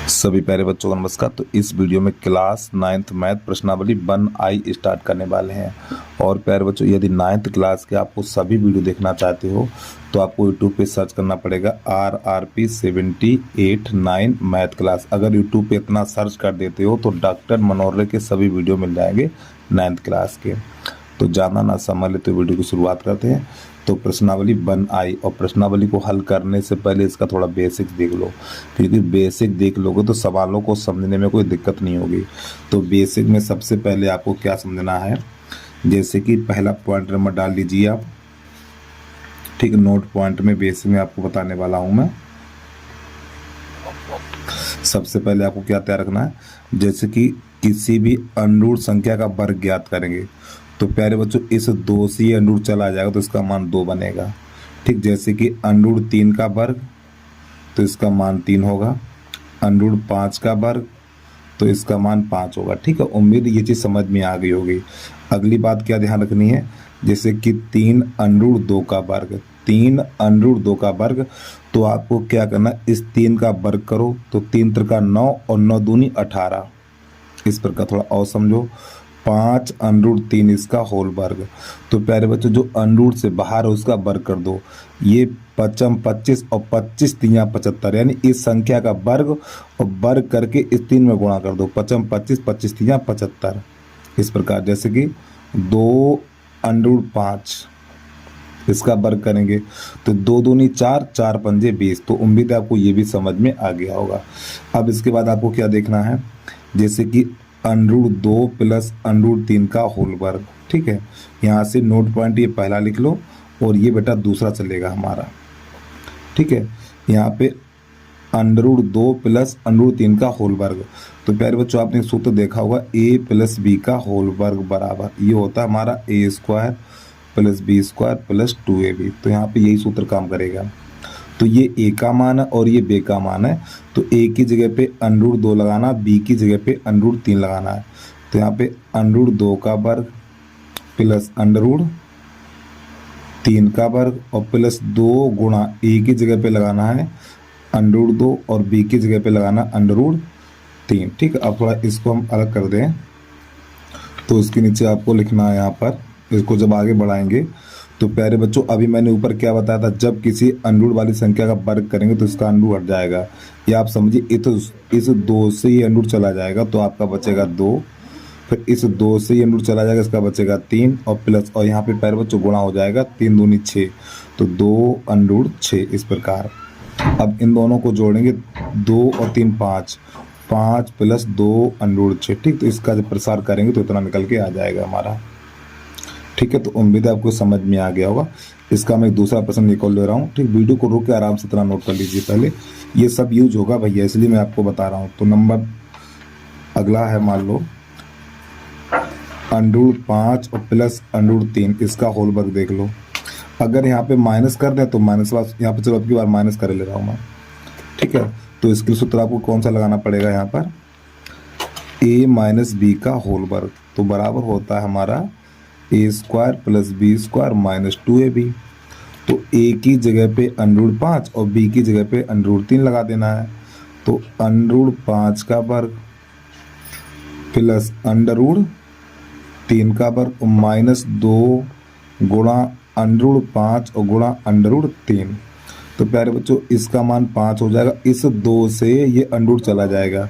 सभी प्यारे बच्चों को नमस्कार। तो इस वीडियो में क्लास 9th मैथ प्रश्नावली 1I स्टार्ट करने वाले हैं। और प्यारे बच्चों, यदि 9th क्लास के आपको सभी वीडियो देखना चाहते हो तो आपको यूट्यूब पे सर्च करना पड़ेगा RRP 78 9 मैथ क्लास। अगर यूट्यूब पे इतना सर्च कर देते हो तो डॉक्टर मनोहर के सभी वीडियो मिल जाएंगे 9th क्लास के। तो ज़्यादा ना समय लेते वीडियो की शुरुआत करते हैं। तो प्रश्नावली 1I, और प्रश्नावली को हल करने से पहले इसका थोड़ा बेसिक देख लो, क्योंकि बेसिक देख लोगे तो सवालों को समझने में कोई दिक्कत नहीं होगी। तो बेसिक में सबसे पहले आपको क्या समझना है, जैसे कि पहला पॉइंट नंबर डाल लीजिए आप, ठीक। नोट पॉइंट में बेसिक में आपको बताने वाला हूँ मैं। सबसे पहले आपको क्या तैयार रखना है, जैसे कि किसी भी अनरूट संख्या का वर्ग ज्ञात करेंगे तो प्यारे बच्चों इस 2 से ये अनरूट चला जाएगा तो इसका मान 2 बनेगा, ठीक। जैसे कि अनरूट 3 का वर्ग तो इसका मान 3 होगा, अनरूट 5 का वर्ग तो इसका मान 5 होगा, ठीक है। उम्मीद ये चीज़ समझ में आ गई होगी। अगली बात क्या ध्यान रखनी है, जैसे कि 3 अनरूट 2 का वर्ग, 3 अनरूट 2 का वर्ग, तो आपको क्या करना, इस 3 का वर्ग करो तो 3 त्रिका 9 और 9 दूनी 18। इस प्रकार थोड़ा और समझो, 5 अनरूट 3 इसका होल वर्ग, तो प्यारे बच्चों जो अनरूट से बाहर है उसका वर्ग कर दो। ये 25 25 और 25 तिया 75, यानी इस संख्या का वर्ग और वर्ग करके इस 3 में गुणा कर दो। 25 25 25 तिया 75। इस प्रकार जैसे कि 2 अनरूट 5 इसका वर्ग करेंगे तो 2 दूनी 4, 4 पंजे 20। तो उम्मीद है आपको ये भी समझ में आ गया होगा। अब इसके बाद आपको क्या देखना है, जैसे कि अनरूट 2 प्लस अनरूट 3 का होल वर्ग, ठीक है। यहाँ से नोट पॉइंट ये पहला लिख लो और ये बेटा दूसरा चलेगा हमारा, ठीक है। यहाँ पे अनरूट 2 प्लस अनरूट 3 का होल वर्ग, तो प्यारे बच्चों आपने सूत्र देखा होगा a प्लस बी का होल वर्ग बराबर ये होता है हमारा a square plus B square plus 2ab। तो यहाँ पे यही सूत्र काम करेगा। तो ये a का मान है और ये b का मान है, तो a की जगह पे अनरूट 2 लगाना, b की जगह पे अनरूट 3 लगाना है। तो यहाँ पे अनरूट 2 का वर्ग प्लस अनरूट 3 का वर्ग और प्लस 2 गुणा a की जगह पे लगाना है अनरूट 2 और b की जगह पे लगाना अनरूट 3, ठीक है। अब थोड़ा इसको हम अलग कर दें तो इसके नीचे आपको लिखना है यहाँ पर, इसको जब आगे बढ़ाएंगे तो प्यारे बच्चों अभी मैंने ऊपर क्या बताया था, जब किसी अनरूट वाली संख्या का वर्ग करेंगे तो इसका अनरूट हट जाएगा। ये आप समझिए, इस 2 से ये अनरूट चला जाएगा तो आपका बचेगा 2, फिर इस 2 से ये अनरूट चला जाएगा, इसका बचेगा 3 और प्लस, और यहाँ पे प्यारे बच्चों गुणा हो जाएगा, 3 दूनी 6 तो 2 अनरूट 6। इस प्रकार अब इन दोनों को जोड़ेंगे, 2 और 3 5, 5 प्लस 2 अनरूट 6, ठीक। तो इसका जब प्रसार करेंगे तो इतना निकल के आ जाएगा हमारा, ठीक है। तो उम्मीद है आपको समझ में आ गया होगा। इसका मैं एक दूसरा प्रश्न निकाल ले रहा हूँ, ठीक। वीडियो को रोक के आराम से इतना नोट कर लीजिए, पहले ये सब यूज होगा भैया इसलिए मैं आपको बता रहा हूँ। तो नंबर अगला है, मान लो अनरूट 5 और प्लस अनरूट 3 इसका होल वर्ग देख लो। अगर यहाँ पे माइनस कर दें तो माइनस यहाँ पे, चलो अब की बार माइनस कर ले रहा हूँ मैं, ठीक है। तो इसके सूत्र आपको कौन सा लगाना पड़ेगा, यहाँ पर a माइनस बी का होल वर्ग, तो बराबर होता है हमारा a square plus B square minus 2ab। तो a की जगह पे अनरूट 5 और b की जगह पे अनरूट 3 लगा देना है। तो अनरूट 5 का वर्ग प्लस अंडररूट 3 का वर्ग माइनस 2 गुणा अनरूट 5 और गुणा अंडररूट 3। तो प्यारे बच्चों इसका मान 5 हो जाएगा, इस 2 से ये अंडरूट चला जाएगा,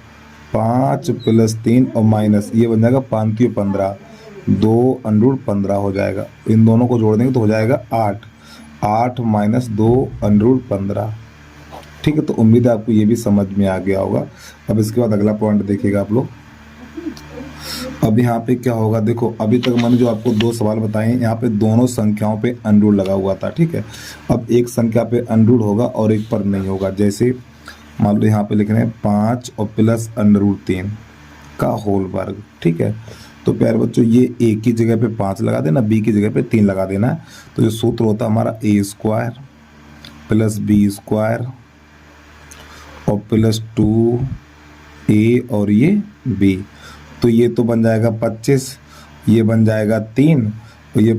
5 प्लस 3 और माइनस ये बन जाएगा 5 3 15, 2 अनरूट 15 हो जाएगा। इन दोनों को जोड़ देंगे तो हो जाएगा 8, 8 माइनस 2 अनरूट 15, ठीक है। तो उम्मीद है आपको ये भी समझ में आ गया होगा। अब इसके बाद अगला पॉइंट देखिएगा आप लोग। अब यहाँ पे क्या होगा, देखो अभी तक मैंने जो आपको 2 सवाल बताए यहाँ पे दोनों संख्याओं पे अनरूट लगा हुआ था, ठीक है। अब एक संख्या पे अनरूट होगा और एक पर नहीं होगा। जैसे मान लो यहाँ पे लिख रहे हैं 5 और प्लस अनरूट 3 का होल वर्ग, ठीक है। तो प्यारे बच्चों ये a की जगह पे 5 लगा देना, b की जगह पे 3 लगा देना है। तो जो सूत्र होता है हमारा a square plus B square और प्लस 2a और ये b। तो ये तो बन जाएगा 25, ये बन जाएगा 3 और ये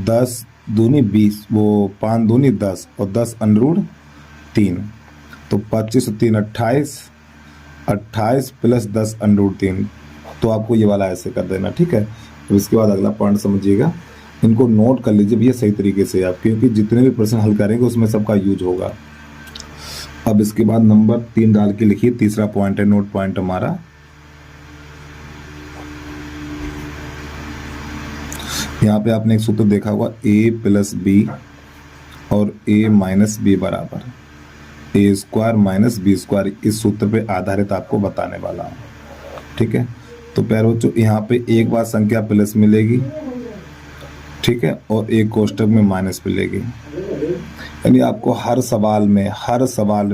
10 दूनी 20, वो 5 दूनी 10 और 10 अनरूट 3। तो 25 और 3 28, 28 प्लस 10 अंडर 3, तो आपको ये वाला ऐसे कर देना, ठीक है। अब इसके बाद अगला पॉइंट समझिएगा, इनको नोट कर लीजिए भैया सही तरीके से आप, क्योंकि जितने भी प्रश्न हल करेंगे उसमें सबका यूज होगा। अब इसके बाद नंबर 3 डाल के लिखिए, तीसरा पॉइंट है नोट पॉइंट हमारा। यहाँ पे आपने एक सूत्र देखा होगा, a प्लस बी और a माइनस बी बराबर ए स्क्वायर माइनस बी स्क्वायर, इस सूत्र पे आधारित आपको बताने वाला हूँ, ठीक है। तो प्यारे बच्चों यहाँ पे एक बार संख्या प्लस मिलेगी, ठीक है, और एक कोष्टक में माइनस मिलेगी, यानी आपको हर सवाल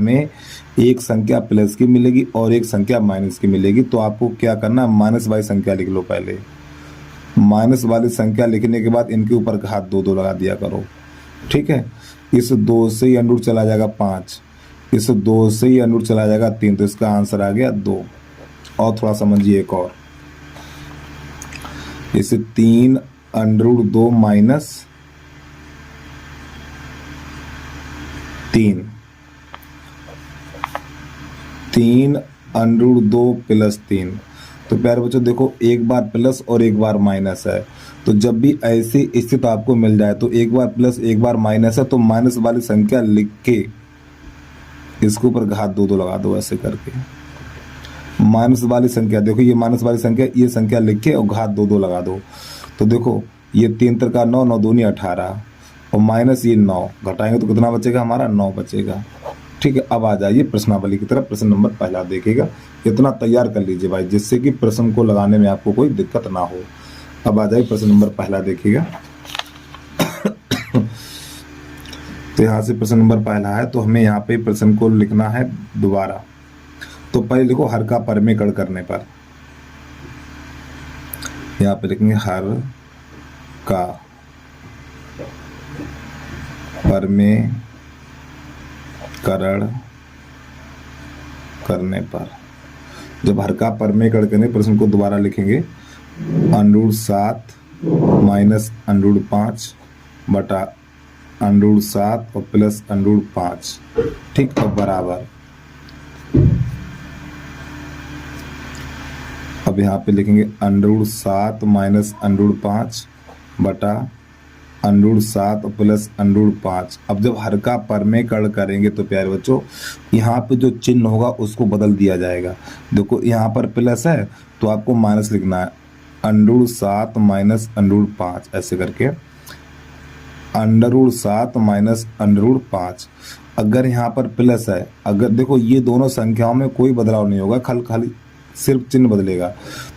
में एक संख्या प्लस की मिलेगी और एक संख्या माइनस की मिलेगी। तो आपको क्या करना, माइनस वाली संख्या लिख लो पहले, माइनस वाली संख्या लिखने के बाद इनके ऊपर घात 2 लगा दिया करो, ठीक है। इस 2 से ही अंडर चला जाएगा 5, इस 2 से ही अंडर चला जाएगा 3, तो इसका आंसर आ गया 2। और थोड़ा समझिए एक और, इसे 3 अंडर 2 माइनस 3, 3 अंडर 2 प्लस 3। तो प्यारे बच्चों देखो, एक बार प्लस और एक बार माइनस है, तो जब भी ऐसी स्थिति आपको मिल जाए, तो एक बार प्लस एक बार माइनस है, तो माइनस वाली संख्या लिख के इसके ऊपर घात 2 लगा दो, ऐसे करके माइनस वाली संख्या, देखो ये माइनस वाली संख्या, ये संख्या लिख के और घात 2 लगा दो। तो देखो ये 3 3 9, 9 दूनी 18 और माइनस ये 9, घटाएंगे तो कितना बचेगा हमारा, 9 बचेगा, ठीक है। अब आ जाइए प्रश्नावली की तरफ, प्रश्न नंबर पहला देखिएगा, इतना तैयार कर लीजिए भाई, जिससे कि प्रश्न को लगाने में आपको कोई दिक्कत ना हो। अब आ जाइए प्रश्न नंबर पहला देखिएगा। तो यहाँ से प्रश्न नंबर पहला है, तो हमें यहाँ पे प्रश्न को लिखना है दोबारा। तो पहले लिखो हर का परमेकरण करने पर, यहाँ पे लिखेंगे हर का परमेकरण करने पर, जब हर का परमेकरण करने प्रश्न को दोबारा लिखेंगे, अंडर 7 माइनस अंडर 5 बटा अंडर 7 और प्लस अंडर 5, ठीक, अब बराबर। अब यहाँ पे लिखेंगे अंडर 7 माइनस अंडर 5 बटा अंडर 7 प्लस अंडर 5। अब जब हर का परमेकरण करेंगे तो प्यारे बच्चों यहाँ पे जो चिन्ह होगा उसको बदल दिया जाएगा। देखो यहाँ पर प्लस है तो आपको माइनस लिखना है, अंडर 7 माइनस अंडर 5, ऐसे करके अंडर 7 माइनस अंडर 5। अगर यहाँ पर प्लस है, अगर देखो ये दोनों संख्याओं में कोई बदलाव नहीं होगा, खाली सिर्फ चिन्ह बदलेगा।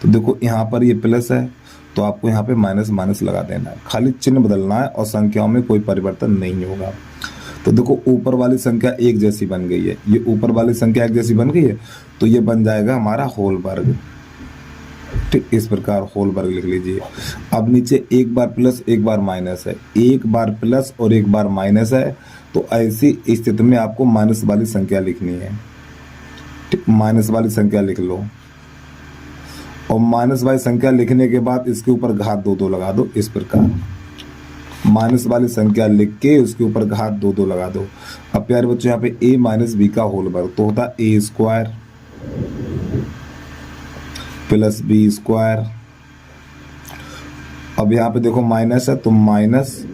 तो देखो यहाँ पर ये प्लस है तो आपको यहाँ पे माइनस माइनस लगा देना है, खाली चिन्ह बदलना है और संख्याओं में कोई परिवर्तन नहीं होगा। तो देखो ऊपर वाली संख्या एक जैसी बन गई है, ये ऊपर वाली संख्या एक जैसी बन गई है, तो ये बन जाएगा हमारा होल वर्ग, ठीक, इस प्रकार होल वर्ग लिख लीजिए। अब नीचे एक बार प्लस एक बार माइनस है, एक बार प्लस और एक बार माइनस है, तो ऐसी स्थिति में आपको माइनस वाली संख्या लिखनी है, ठीक, माइनस वाली संख्या लिख लो और माइनस वाली संख्या लिखने के बाद इसके ऊपर घात 2 लगा दो, इस प्रकार माइनस वाली संख्या लिख के उसके ऊपर घात 2 लगा दो। अब प्यारे बच्चों यहाँ पे a माइनस बी का होल वर्ग तो होता है a square plus B square. अब यहाँ पे देखो माइनस है तो माइनस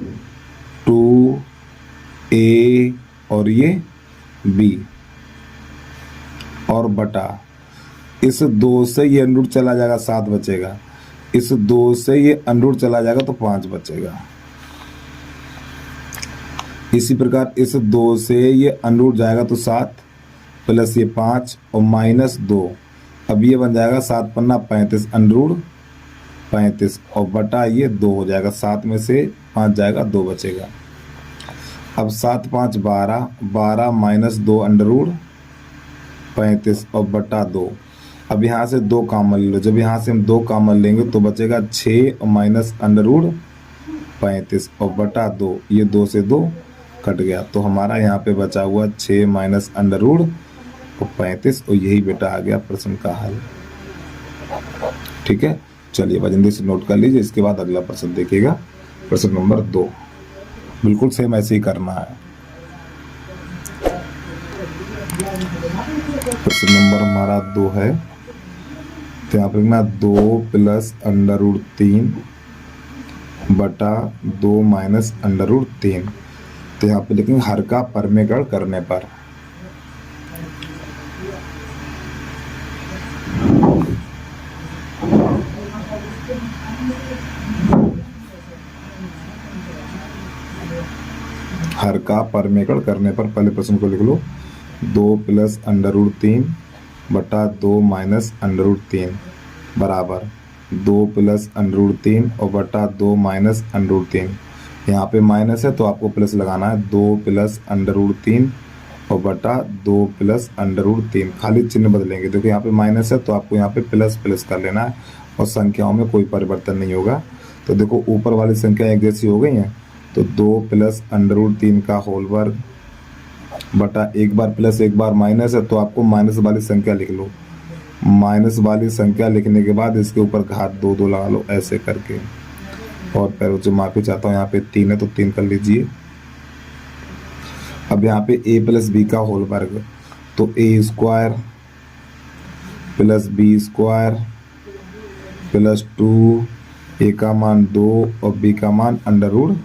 2a और ये b और बटा इस 2 से ये अंडर चला जाएगा 7 बचेगा, इस 2 से ये अंडर चला जाएगा तो 5 बचेगा। इसी प्रकार इस 2 से ये अंडर जाएगा तो 7 प्लस ये 5 और माइनस 2, अब ये बन जाएगा 7 पन्ना 35 अंडर 35 और बटा ये 2 हो जाएगा, 7 में से 5 जाएगा 2 बचेगा। अब 7 5 12, 12 माइनस 2 अंडर 35 और बटा 2। अब यहाँ से 2 कॉमन ले लो, जब यहाँ से हम 2 कॉमन लेंगे तो बचेगा 6 और माइनस अंडर 35 और बटा 2, ये 2 से 2 कट गया, तो हमारा यहाँ पे बचा हुआ 6 माइनस अंडर 35 और यही बेटा आ गया प्रश्न का हल, ठीक है। चलिए जल्दी से नोट कर लीजिए, इसके बाद अगला प्रश्न देखिएगा, प्रश्न नंबर 2 बिल्कुल सेम ऐसे ही करना है। प्रश्न नंबर हमारा 2 है, तो यहाँ पे लिखना 2 प्लस अंडर रूट 3 बटा 2 माइनस अंडर रूट 3। तो यहाँ पे लिखेंगे हर का परमेकरण करने पर। हर का परमेकरण करने पर पहले प्रश्न को लिख लो, 2 प्लस अंडर रूट 3 बटा 2 माइनस अंडर रूट 3 बराबर 2 प्लस अंडर रूट 3 और बटा 2 माइनस अंडर रूट 3। यहाँ पे माइनस है तो आपको प्लस लगाना है, 2 प्लस अंडर रूट 3 और बटा 2 प्लस अंडर रूट 3। खाली चिन्ह बदलेंगे, देखो यहाँ पे माइनस है तो आपको यहाँ पे प्लस प्लस कर लेना है और संख्याओं में कोई परिवर्तन नहीं होगा। तो देखो ऊपर वाली संख्या एक जैसी हो गई हैं, तो 2 प्लस अंडर रूट 3 का होल वर्ग बटा एक बार प्लस एक बार माइनस है तो आपको माइनस वाली संख्या लिख लो। माइनस वाली संख्या लिखने के बाद इसके ऊपर घात 2 2 लगा लो ऐसे करके। और पैरों से माफी चाहता हूँ, यहाँ पे 3 है तो 3 कर लीजिए। अब यहाँ पे a प्लस बी का होल वर्ग, तो a square plus B square plus 2, a का मान 2 और b का मान अंडर रूट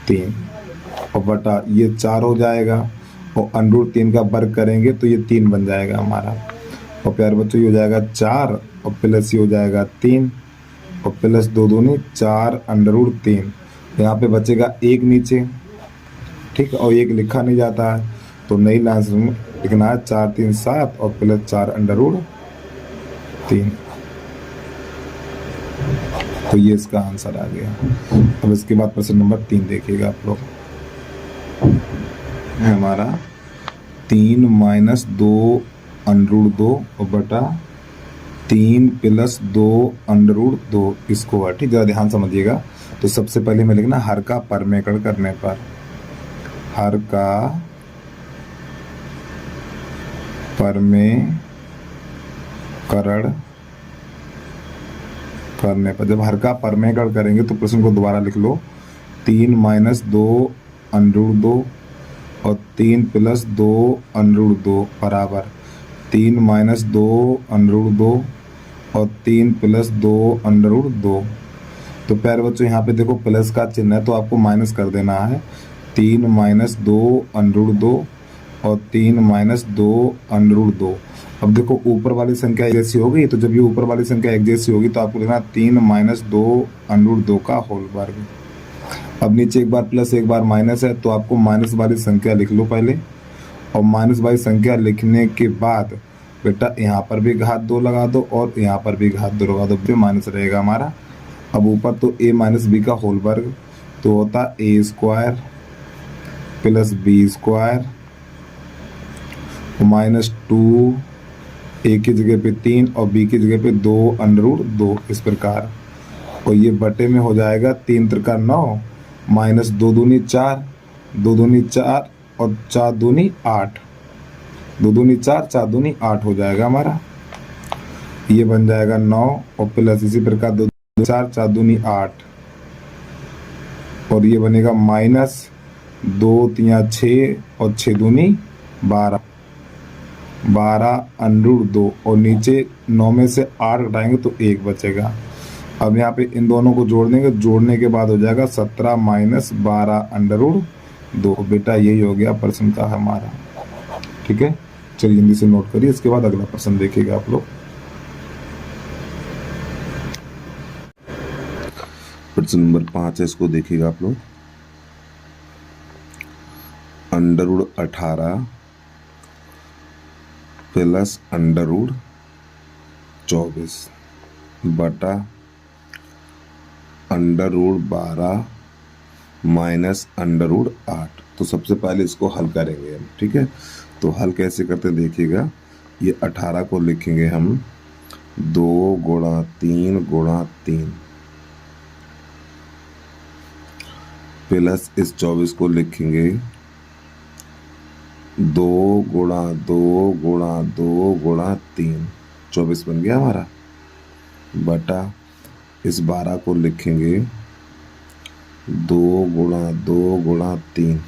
3 और बटा ये 4 हो जाएगा और अंडर रूट 3 का वर्ग करेंगे तो ये 3 बन जाएगा हमारा। और प्यारे बच्चों ये हो जाएगा 4 और प्लस ये हो जाएगा 3 और प्लस 2 दूनी 4 अंडर रूट 3। यहाँ पे बचेगा 1 नीचे, ठीक है, और 1 लिखा नहीं जाता है तो नई लाइन में लिखना है 4 3 7 और प्लस 4 अंडर रूट 3। तो ये इसका आंसर आ गया। अब इसके बाद प्रश्न नंबर 3 देखिएगा आप लोग, है हमारा 3 माइनस 2 अंडर रूट 2 और बटा 3 प्लस 2 अंडर रूट 2 इसको है, ठीक, जरा ध्यान समझिएगा। तो सबसे पहले मैं लिखना हर का परमेकरण करने पर, हर का परमेकरण करने पर, जब हर का परमेकरण करेंगे तो प्रश्न को दोबारा लिख लो, 3 माइनस 2 अंडर रूट 2 और 3 प्लस 2 अंडर रूट 2 बराबर 3 माइनस 2 अंडर रूट 2 और 3 प्लस 2 अंडर रूट 2। तो प्यारे बच्चों यहाँ पे देखो प्लस का चिन्ह है तो आपको माइनस कर देना है, 3 माइनस 2 अंडर रूट 2 और 3 माइनस 2 अंडर रूट 2। अब देखो ऊपर वाली संख्या एक जैसी हो गई, तो जब ये ऊपर वाली संख्या एक जैसी होगी तो आपको लिखना 3 माइनस 2 अंडर रूट 2 का होल वर्ग। अब नीचे एक बार प्लस एक बार माइनस है तो आपको माइनस वाली संख्या लिख लो पहले, और माइनस वाली संख्या लिखने के बाद बेटा यहाँ पर भी घात 2 लगा दो और यहाँ पर भी घात 2 लगा दो, फिर माइनस रहेगा हमारा। अब ऊपर तो a माइनस बी का होल वर्ग तो होता a square plus B square minus 2, a की जगह पे 3 और b की जगह पे 2 अंडर रूट 2 इस प्रकार। और ये बटे में हो जाएगा 3 त्रिका 9 माइनस 2 दूनी 4, 2 दूनी 4 और 4 दूनी 8, 2 दूनी 4 4 दूनी 8 हो जाएगा हमारा। ये बन जाएगा 9 और प्लस इसी प्रकार 2 4 4 दूनी 8 और ये बनेगा माइनस 2 3 6 और 6 दूनी 12, 12 अंडर रूट 2 और नीचे 9 में से 8 घटाएंगे तो 1 बचेगा। अब यहाँ पे इन दोनों को जोड़ देंगे, जोड़ने के बाद हो जाएगा 17 माइनस 12 अंडर रूट 2। बेटा यही हो गया प्रश्न का हमारा, ठीक है। चलिए जल्दी से नोट करिए, इसके बाद अगला प्रश्न देखिएगा आप लोग। प्रश्न नंबर 5 है, इसको देखिएगा आप लोग। Under root 18 plus under root 24 बटा under root 12 minus under root 8। तो सबसे पहले इसको हल करेंगे हम, ठीक है। तो हल कैसे करते देखिएगा, ये 18 को लिखेंगे हम 2 गुणा 3 गुणा 3 प्लस इस 24 को लिखेंगे 2 गुणा 2 गुणा 2 गुणा 3, 24 बन गया हमारा, बटा इस 12 को लिखेंगे 2 गुणा 2 गुणा 3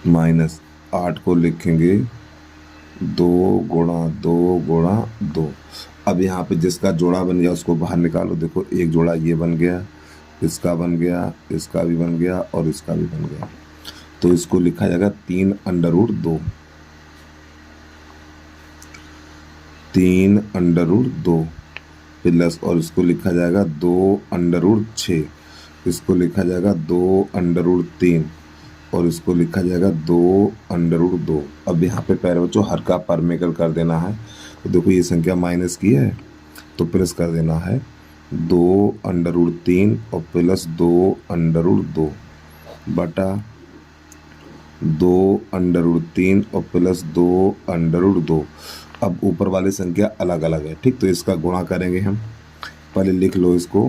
माइनस 8 को लिखेंगे 2 गुणा 2 गुणा 2। अब यहाँ पे जिसका जोड़ा बन गया उसको बाहर निकालो। देखो एक जोड़ा ये बन गया, इसका बन गया, इसका भी बन गया और इसका भी बन गया। तो इसको लिखा जाएगा 3 under root 2, 3 under root 2 plus, और इसको लिखा जाएगा 2 अंडर रूट 6, इसको लिखा जाएगा 2 अंडर रूट 3 और इसको लिखा जाएगा 2 अंडर रूट 2। अब यहाँ पे प्यारे बच्चों हर का परमेकल कर देना है। तो देखो ये संख्या माइनस की है तो प्लस कर देना है 2 अंडर रूट 3 और प्लस 2 अंडर रूट 2 बटा 2 अंडर रूट 3 और प्लस 2 अंडर रूट 2। अब ऊपर वाली संख्या अलग अलग है, ठीक, तो इसका गुणा करेंगे हम। पहले लिख लो इसको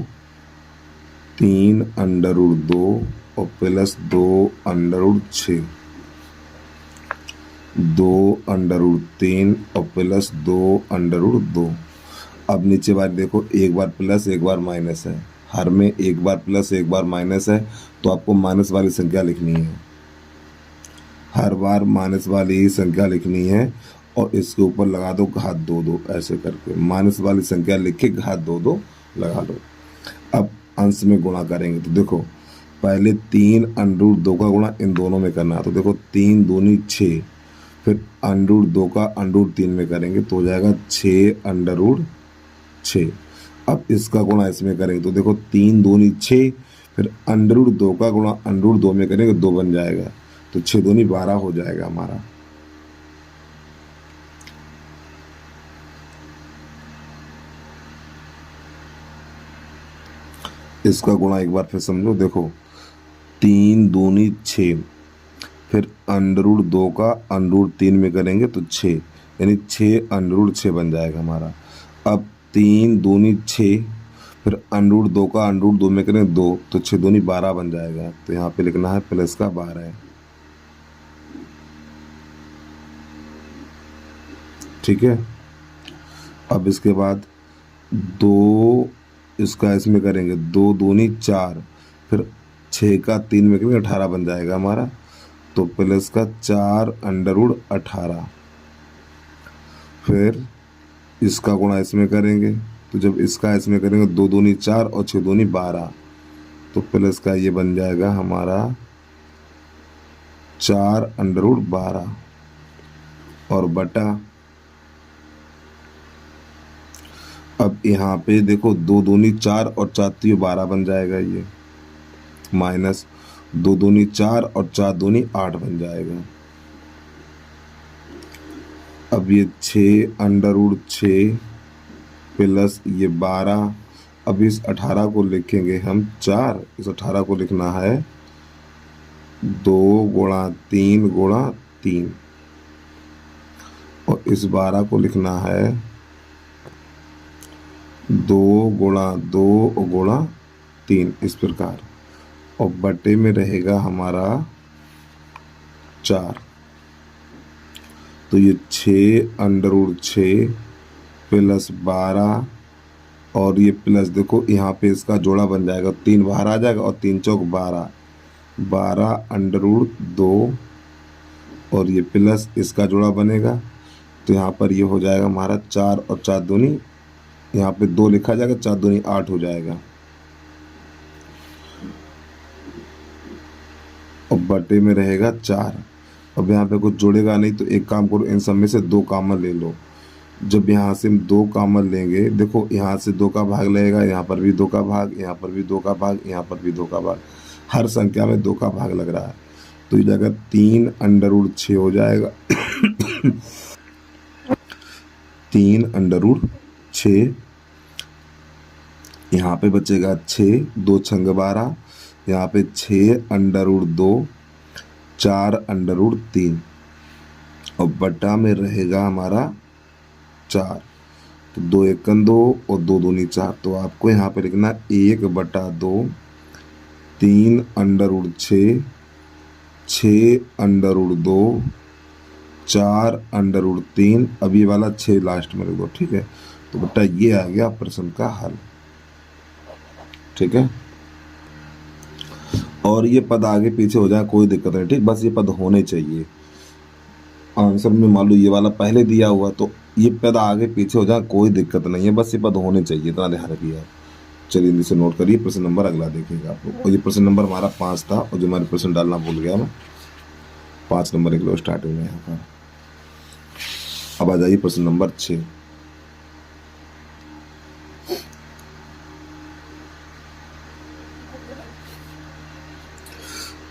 3 अंडर रूट 2 और plus 2 under root 6, 2 under root 3 और प्लस 2 अंडर रूट 2। अब नीचे बार देखो एक बार प्लस एक बार माइनस है, हर में एक बार प्लस एक बार माइनस है, तो आपको माइनस वाली संख्या लिखनी है, हर बार माइनस वाली ही संख्या लिखनी है और इसके ऊपर लगा दो घात 2 2, ऐसे करके माइनस वाली संख्या लिख के घात 2 2 लगा दो। अब अंश में गुणा करेंगे तो देखो पहले 3 अंडर रूट 2 का गुणा इन दोनों में करना है, तो देखो 3 दूनी 6, फिर अंडर रूट 2 का अंडर रूट 3 में करेंगे तो हो जाएगा 6 अंडर रूट 6। अब इसका गुणा इसमें करेंगे तो देखो 3 दूनी 6, फिर अंडर रूट 2 का गुणा अंडर रूट 2 में करेंगे 2 बन जाएगा, तो 6 दूनी 12 हो जाएगा हमारा। इसका गुणा एक बार फिर समझो, देखो 3 दूनी 6, फिर अंडर रूट 2 का अंडर रूट 3 में करेंगे तो 6, यानी 6 अंडर रूट 6 बन जाएगा हमारा। अब 3 दूनी 6, फिर अंडर रूट 2 का अंडर रूट 2 में करेंगे 2, तो 6 दूनी 12 बन जाएगा, तो यहाँ पे लिखना है प्लस का 12 है, ठीक है। अब इसके बाद 2 इसका इसमें करेंगे, 2 दूनी 4, फिर 6 का 3 में करेंगे 18 बन जाएगा हमारा, तो प्लस का 4 अंडर रूट 18। फिर इसका गुणा इसमें करेंगे, तो जब इसका इसमें करेंगे 2 दूनी 4 और 6 दूनी 12, तो प्लस का ये बन जाएगा हमारा 4 अंडर रूट 12 और बटा, अब यहाँ पे देखो 2 दूनी 4 और 4 तीय 12 बन जाएगा ये, माइनस 2 दूनी 4 और 4 दूनी 8 बन जाएगा। अब ये 6 अंडर रूट 6 प्लस ये 12, अब इस 18 को लिखेंगे हम 4, इस 18 को लिखना है 2 गुणा 3 गुणा 3 और इस 12 को लिखना है 2 गुणा 2 गुणा 3, इस प्रकार, और बटे में रहेगा हमारा 4। तो ये 6 अंडर रूट 6 प्लस 12 और ये प्लस, देखो यहाँ पे इसका जोड़ा बन जाएगा, 3 बाहर आ जाएगा और 3 चौक 12, 12 अंडर रूट 2 और ये प्लस इसका जोड़ा बनेगा, तो यहाँ पर ये हो जाएगा हमारा 4 और 4 दूनी, यहाँ पे 2 लिखा जाएगा, 4 दूनी 8 हो जाएगा, और बटे में रहेगा 4। अब यहाँ पे कुछ जोड़ेगा नहीं, तो एक काम करो, इन सब में से 2 कॉमन ले लो। जब यहाँ से हम 2 कॉमन लेंगे, देखो यहाँ से 2 का भाग लगेगा, यहाँ पर भी 2 का भाग, यहाँ पर भी 2 का भाग, यहाँ पर भी 2 का भाग, हर संख्या में 2 का भाग लग रहा है, तो ये जगह 3 अंडर रूट 6 हो जाएगा 3 अंडर रूट 6, यहाँ पे बचेगा 6, 2 छंग 12, यहाँ पे 6 अंडर रूट 2, 4 अंडर रूट 3 और बटा में रहेगा हमारा 4, तो 2 एकन 2 और 2 दूनी 4, तो आपको यहाँ पे लिखना 1/2, 3 under root 6, 6 under root 2, 4 under root 3, अब ये वाला 6 लास्ट में लिख दो, ठीक है। तो बेटा ये आ गया प्रश्न का हल, ठीक है। और ये पद आगे पीछे हो जाए कोई दिक्कत नहीं, ठीक, बस ये पद होने चाहिए। आंसर में मान लो ये वाला पहले दिया हुआ, तो ये पद आगे पीछे हो जाए कोई दिक्कत नहीं है, बस ये पद होने चाहिए, इतना ध्यान रखिए आप। चलिए इसे नोट करिए। प्रश्न नंबर अगला देखिएगा आप लोग। और ये प्रश्न नंबर हमारा 5 था, और जो हमारे प्रश्न डालना भूल गया मैं, 5 नंबर एक लो स्टार्टिंग में यहाँ पर। अब आ जाइए प्रश्न नंबर 6।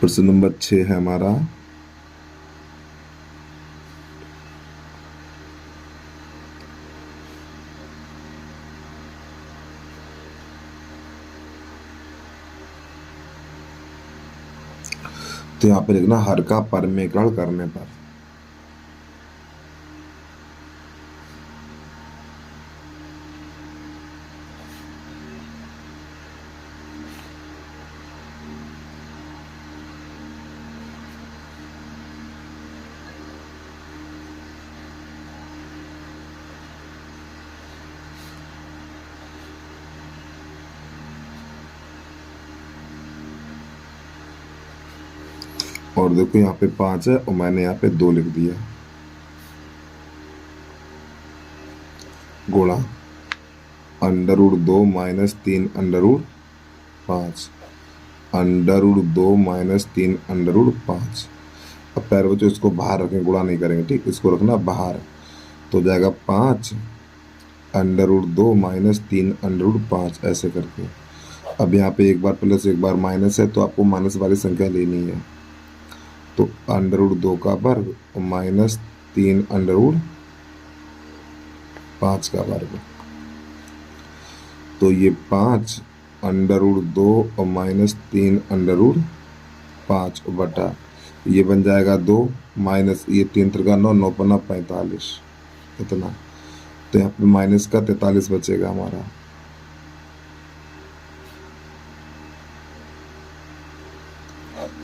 प्रश्न नंबर 6 है हमारा, तो यहाँ पे लिखना हर का परमीकरण करने पर। और देखो यहाँ पे 5 है और मैंने यहाँ पे 2 लिख दिया, गुणा √2 माइनस 3 √5, √2 माइनस 3 √5। अब प्यारे बच्चों इसको बाहर रखें, गुणा नहीं करेंगे, ठीक, इसको रखना बाहर, तो जाएगा 5 √2 माइनस 3 √5 ऐसे करके। अब यहाँ पे एक बार प्लस एक बार माइनस है, तो आपको माइनस वाली संख्या लेनी है, तो √2 का वर्ग माइनस 3 √5 का वर्ग, तो ये 5 √2 और माइनस 3 √5 बटा ये बन जाएगा 2 माइनस ये 3 3 9 9 पन्ना 45 इतना, तो यहाँ पे माइनस का 43 बचेगा हमारा।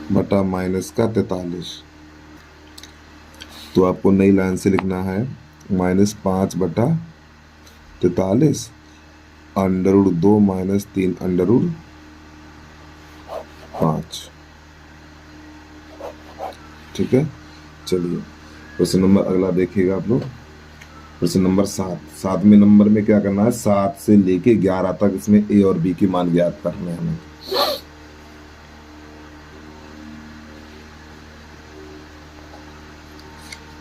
बटा माइनस का 43, तो आपको नई लाइन से लिखना है -5 बटा 43 √2 माइनस 3 √5। ठीक है, चलिए प्रश्न नंबर अगला देखिएगा आप लोग। प्रश्न नंबर 7। 7वें नंबर में क्या करना है, 7 से लेके 11 तक इसमें ए और बी की मान ज्ञात करने हैं हमें।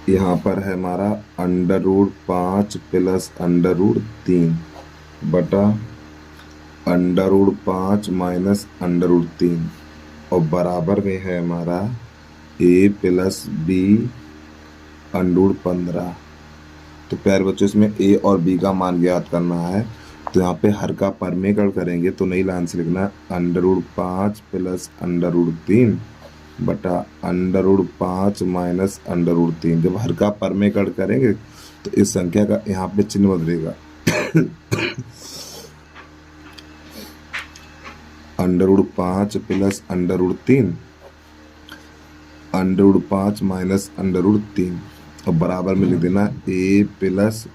यहाँ पर है हमारा √5 प्लस √3 बटा √5 माइनस √3 और बराबर में है हमारा a प्लस बी √15। तो प्यारे बच्चों इसमें a और b का मान ज्ञात करना है, तो यहाँ पे हर का परमीकरण करेंगे, तो नई लाइन से लिखना है √5 प्लस √3 बटा √5 माइनस √3। जब हर का परमीकरण करेंगे तो इस संख्या का यहाँ पे चिन्ह बदलेगा √5 प्लस √3 √5 माइनस √3 और बराबर में लिख देना a प्लस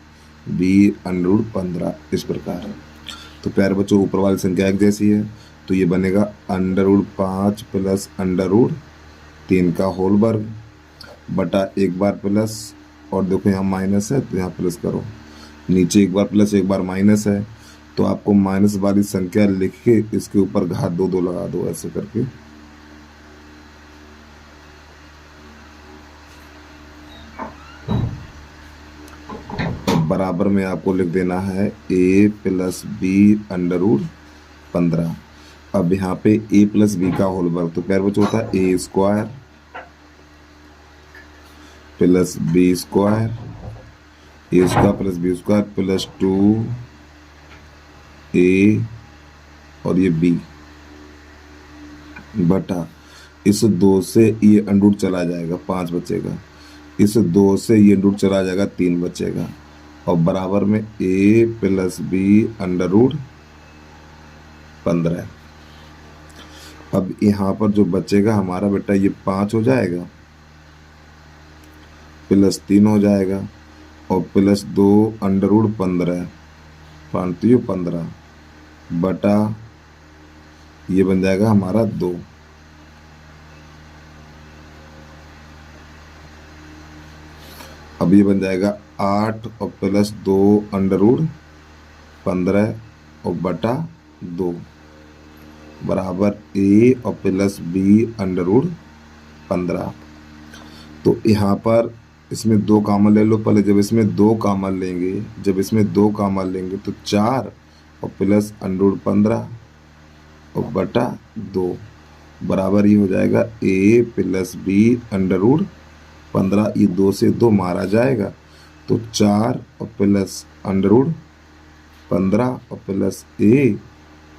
बी √15 इस प्रकार। तो प्यारे बच्चों ऊपर वाली संख्या एक जैसी है, तो ये बनेगा √5 प्लस √3 का होल वर्ग बटा एक बार प्लस, और देखो यहाँ माइनस है तो यहाँ प्लस करो, नीचे एक बार प्लस एक बार माइनस है, तो आपको माइनस वाली संख्या लिख के इसके ऊपर घात 2 2 लगा दो ऐसे करके। बराबर में आपको लिख देना है a प्लस बी √15। अब यहाँ पे a प्लस बी का होल वर्ग, तो प्यारे बच्चों होता है a square plus B square, a square plus B square plus 2a और ये b बटा इस 2 से ये अंडूट चला जाएगा 5 बचेगा, इस 2 से ये अंडूट चला जाएगा 3 बचेगा, और बराबर में a प्लस बी √15। अब यहाँ पर जो बचेगा हमारा बेटा ये 5 हो जाएगा प्लस 3 हो जाएगा और प्लस 2 √15 15 बटा ये बन जाएगा हमारा 2। अब ये बन जाएगा 8 और प्लस 2 अंडर रूट 15 और बटा 2 बराबर a और प्लस b अंडर रूट 15। तो यहाँ पर इसमें 2 कॉमन ले लो पहले। जब इसमें 2 कॉमन लेंगे तो 4 और प्लस अंडर रूट 15 और बटा 2 बराबर ये हो जाएगा a plus b under root 15। ये 2 से 2 मारा जाएगा तो 4 और प्लस अंडर रूट 15 और plus a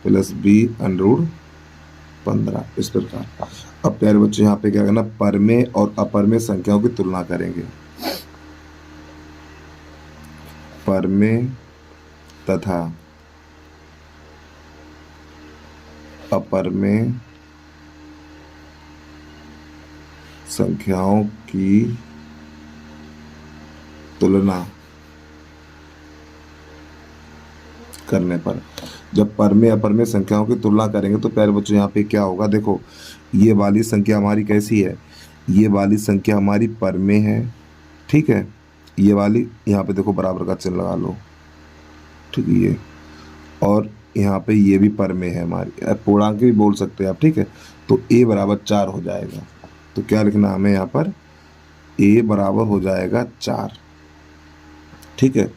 plus b under root 15। इस प्रकार अब प्यारे बच्चों यहाँ पे क्या करना, परमेय और अपरमेय संख्याओं की तुलना करेंगे। परमेय तथा अपरमेय संख्याओं की तुलना करने पर, जब परमेय अपरमेय संख्याओं की तुलना करेंगे तो प्यारे बच्चों यहाँ पे क्या होगा, देखो ये वाली संख्या हमारी कैसी है, ये वाली संख्या हमारी परमेय है, ठीक है। ये वाली यहाँ पे देखो बराबर का चिन्ह लगा लो, ठीक है ये, और यहाँ पे ये भी परमेय है हमारी, पूर्णांक भी बोल सकते हैं आप, ठीक है। तो a बराबर 4 हो जाएगा। तो क्या लिखना हमें यहाँ पर, a बराबर हो जाएगा 4, ठीक है।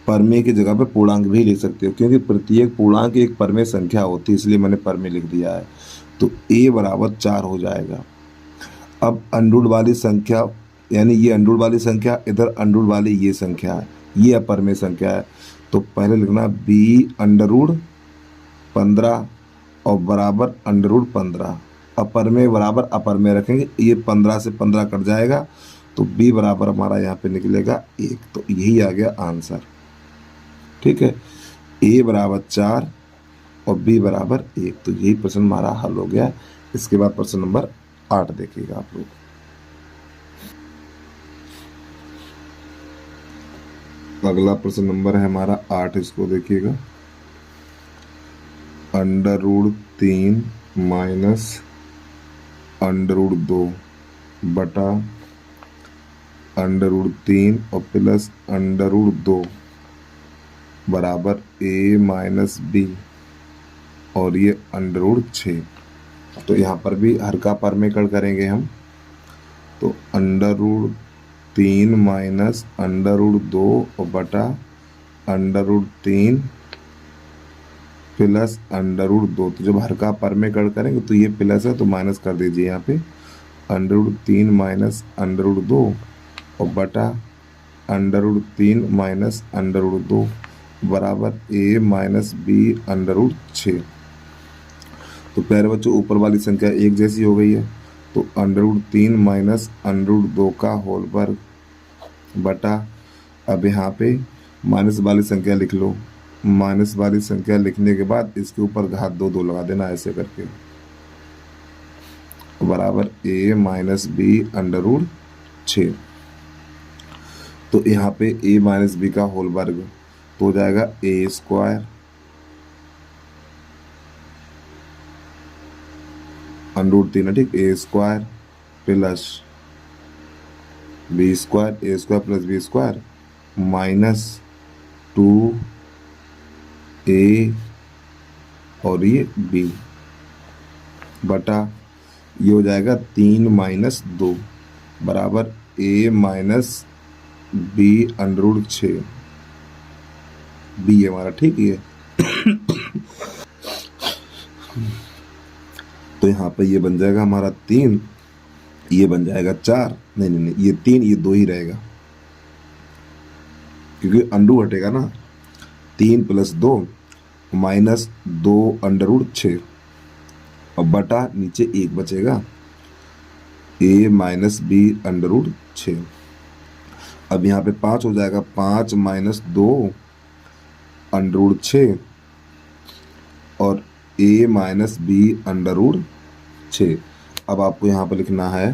परमेय की जगह पे पूर्णांक भी लिख सकते हो क्योंकि प्रत्येक पूर्णांक एक परमेय संख्या होती है, इसलिए मैंने परमेय लिख दिया है। तो a बराबर 4 हो जाएगा। अब अंडूड वाली संख्या, यानी ये अंडूड वाली संख्या, इधर अंडूड वाली ये संख्या है, ये अपरमेय संख्या है। तो पहले लिखना b अंडर रूट 15 और बराबर अंडर रूट 15। अपरमेय बराबर अपरमेय रखेंगे, ये 15 से 15 कट जाएगा तो b बराबर हमारा यहाँ पे निकलेगा 1। तो यही आ गया आंसर, ठीक है। a बराबर 4 और b बराबर 1। तो यही प्रश्न हमारा हल हो गया। इसके बाद प्रश्न नंबर 8 देखिएगा आप लोग। अगला प्रश्न नंबर है हमारा 8, इसको देखिएगा। Under root 3 minus under root 2 बटा अंडर रूट 3 और प्लस अंडर रूट 2 बराबर a माइनस b और ये अंडर रूट 6। तो यहाँ पर भी हर का परमेयकरण करेंगे हम। तो under root 3 minus under root 2 और बटा under root 3 plus under root 2। तो जब हर का परमेयकरण करेंगे तो ये प्लस है तो माइनस कर दीजिए यहाँ पे। Under root 3 minus under root 2 और बटा under root 3 minus under root 2 बराबर a minus b under root 6। तो प्यारे बच्चों ऊपर वाली संख्या एक जैसी हो गई है। तो under root 3 minus under root 2 का होल वर्ग बटा, अब यहाँ पे माइनस वाली संख्या लिख लो। माइनस वाली संख्या लिखने के बाद इसके ऊपर घात 2 2 लगा देना ऐसे करके, बराबर a minus b under root 6। तो यहाँ पे a माइनस b का होल वर्ग तो हो जाएगा a स्क्वायर अंडर रूट 3 है, ठीक, a square plus b square, a square plus b square minus 2a और ये b बटा ये हो जाएगा 3 माइनस 2 बराबर a minus b under root 6। b है हमारा, ठीक है। तो यहाँ पे ये बन जाएगा हमारा 3, ये बन जाएगा 4, नहीं ये 3 ये 2 ही रहेगा क्योंकि अंडू हटेगा ना। 3 प्लस 2 माइनस 2 अंडर रूट 6 और बटा नीचे 1 बचेगा a minus b under root 6। अब यहाँ पे 5 हो जाएगा, 5 माइनस 2 अंडर रूट 6 और a minus b under root 6। अब आपको यहाँ पर लिखना है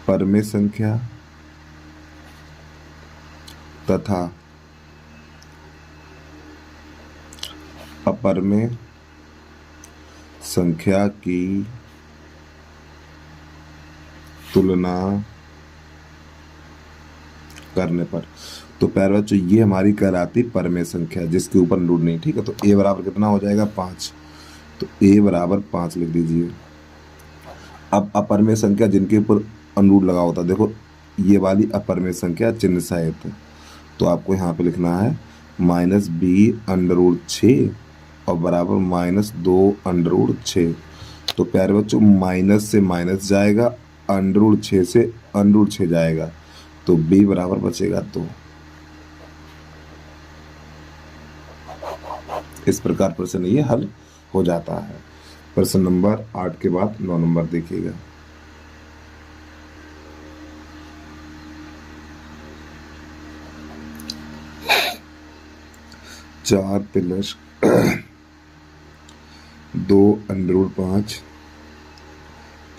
परमेय संख्या तथा अपरमेय संख्या की तुलना करने पर। तो प्यारे बच्चों ये हमारी कहलाती परमेय संख्या जिसके ऊपर अंडरूट नहीं। ठीक है, तो a बराबर कितना हो जाएगा 5। तो a बराबर 5 लिख दीजिए। अब अपरमेय संख्या जिनके ऊपर अंडरूट लगा होता है, देखो ये वाली अपरमेय संख्या चिन्ह सहित, तो आपको यहाँ पे लिखना है -b√6 और बराबर -2√6। तो प्यारे बच्चों माइनस से माइनस जाएगा, √6 से √6 जाएगा, तो b बराबर बचेगा 2। इस प्रकार प्रश्न ये हल हो जाता है। प्रश्न नंबर 8 के बाद 9 नंबर देखिएगा। चार प्लस 2√5,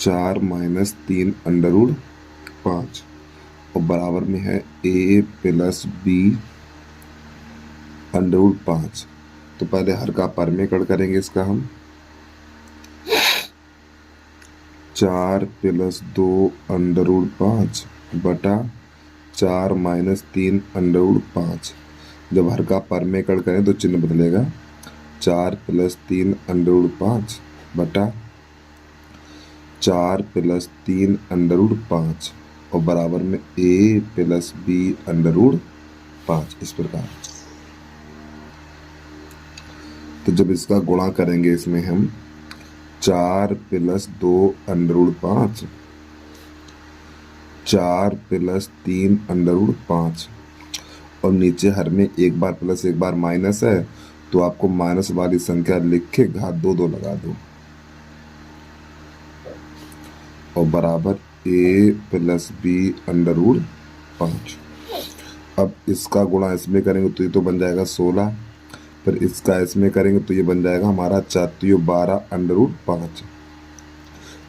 4 माइनस 3√5 और बराबर में है a प्लस b√5। तो पहले हर का परमेय करेंगे इसका हम। 4 प्लस 2√5 बटा 4 माइनस 3√5। जब हर का परमेय करें तो चिन्ह बदलेगा। 4 प्लस 3√5 बटा 4 प्लस 3√5 और बराबर में a प्लस b√5। इस प्रकार तो जब इसका गुणा करेंगे इसमें हम 4 प्लस 2√5, 4 प्लस 3√5 और नीचे हर में एक बार प्लस एक बार माइनस है, तो आपको माइनस वाली संख्या लिख के घात 2 लगा दो और बराबर a प्लस b√5। अब इसका गुणा इसमें करेंगे तो ये तो बन जाएगा 16, फिर इसका इसमें करेंगे तो ये बन जाएगा हमारा 4 तो ये 12√5,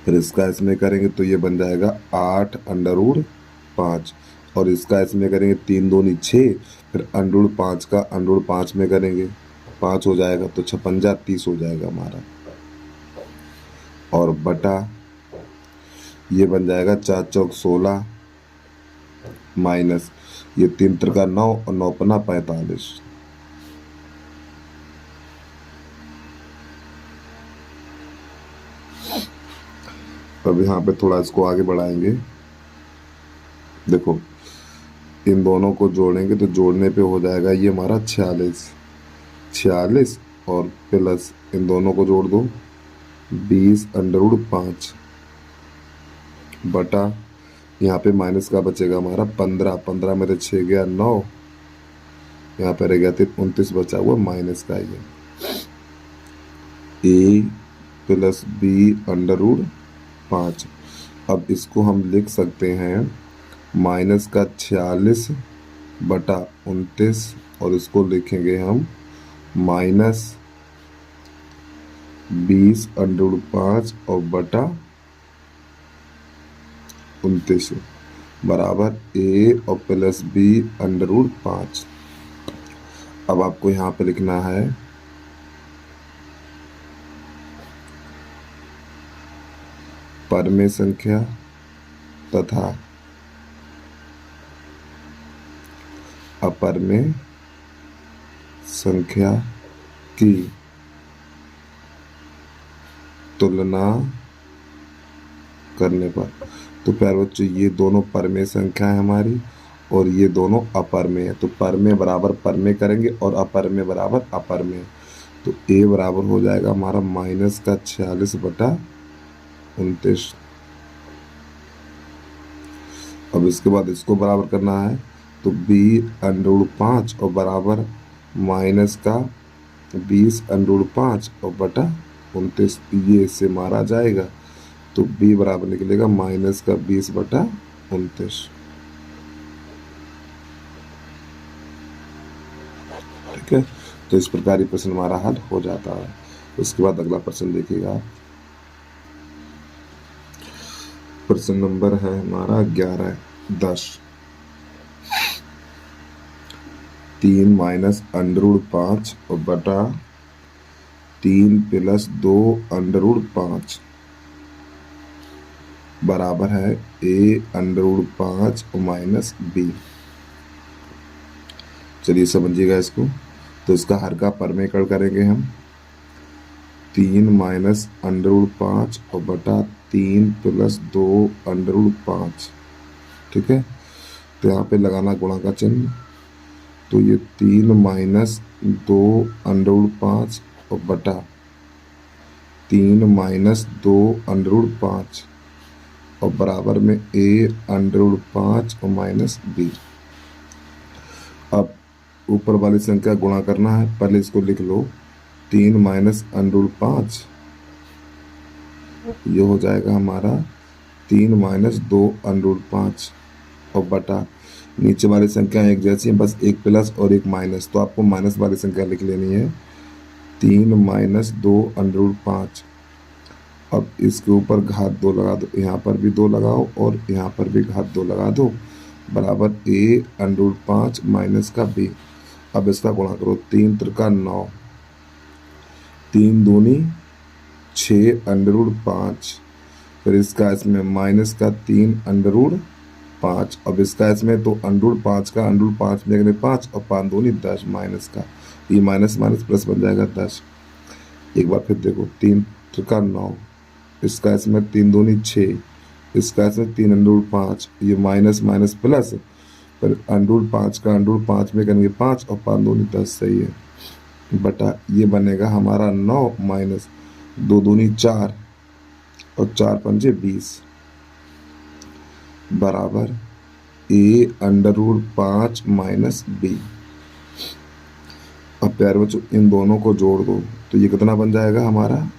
फिर इसका इसमें करेंगे तो ये बन जाएगा 8√5 और इसका इसमें करेंगे 3 दूनी 6, फिर √5 का √5 में करेंगे 5 हो जाएगा, तो 56 30 हो जाएगा हमारा और बटा ये बन जाएगा 4 चौक 16 माइनस ये 3 त्रिका 9 और 9 पन्ना 45। अब यहाँ पे थोड़ा इसको आगे बढ़ाएंगे। देखो इन दोनों को जोड़ेंगे तो जोड़ने पे हो जाएगा ये हमारा 46 और प्लस इन दोनों को जोड़ दो 20√5 बटा यहाँ पे माइनस का बचेगा हमारा 15 में से 6 गया 9, यहाँ पे रह गया 29 बचा हुआ माइनस का ये a प्लस b√5। अब इसको हम लिख सकते हैं माइनस का 46 बटा 29 और इसको लिखेंगे हम माइनस 20√5 और बटा 29 बराबर a और प्लस b√5। अब आपको यहाँ पे लिखना है परमेय संख्या तथा अपरमेय संख्या की तुलना करने पर। तो प्यारे बच्चों ये दोनों परमेय संख्या है हमारी और ये दोनों अपरमेय है, तो परमेय बराबर परमेय करेंगे और अपरमेय बराबर अपरमेय। तो a बराबर हो जाएगा हमारा माइनस का 46 बटा 29। अब इसके बाद इसको बराबर करना है तो b√5 और बराबर माइनस का 20√5 और बटा 29। ये इससे मारा जाएगा तो b बराबर निकलेगा माइनस का 20 बटा 29। ठीक है, तो इस प्रकार ये प्रश्न हमारा हल हो जाता है। उसके बाद अगला प्रश्न देखिएगा। प्रश्न नंबर है हमारा 11-10। 3 माइनस √5 और बटा 3 प्लस 2√5 बराबर है a √5 और माइनस b। चलिए समझिएगा इसको। तो इसका हर का परमेकरण करेंगे हम 3 माइनस √5 और बटा 3 प्लस 2 √5। ठीक है, तो यहाँ पे लगाना गुणा का चिन्ह। तो ये 3 माइनस 2 √5 और बटा 3 माइनस 2 √5 और बराबर में a √5 और माइनस b। अब ऊपर वाली संख्या गुणा करना है, पहले इसको लिख लो। 3 माइनस √5 ये हो जाएगा हमारा 3 माइनस 2 √5 और बटा नीचे वाली संख्या एक जैसी है, बस एक प्लस और एक माइनस, तो आपको माइनस वाली संख्या लिख लेनी है। 3 माइनस 2 √5। अब इसके ऊपर घात 2 लगा दो, यहाँ पर भी 2 लगाओ और यहाँ पर भी घात 2 लगा दो, बराबर a √5 माइनस का b। अब इसका गुणा करो, 3 त्रिका 9, 3 दूनी 6 √5, फिर इसका इसमें माइनस का 3 √5। अब इसका इसमें तो √5 का √5 में 5 और 5 दूनी 10 माइनस का, ये माइनस माइनस प्लस बन जाएगा 10। एक बार फिर देखो, 3 त्रिका 9, इसका इसमें 3 दूनी 6, इसका इसमें 3 √5, ये माइनस माइनस प्लस, पर √5 का √5 में करेंगे 5 और 5 दूनी 10, सही है, बटा ये बनेगा हमारा 9 माइनस 2 दूनी 4 और 4 पंजे 20 बराबर a √5 माइनस b। अब प्यारे बच्चों इन दोनों को जोड़ दो, तो ये कितना बन जाएगा हमारा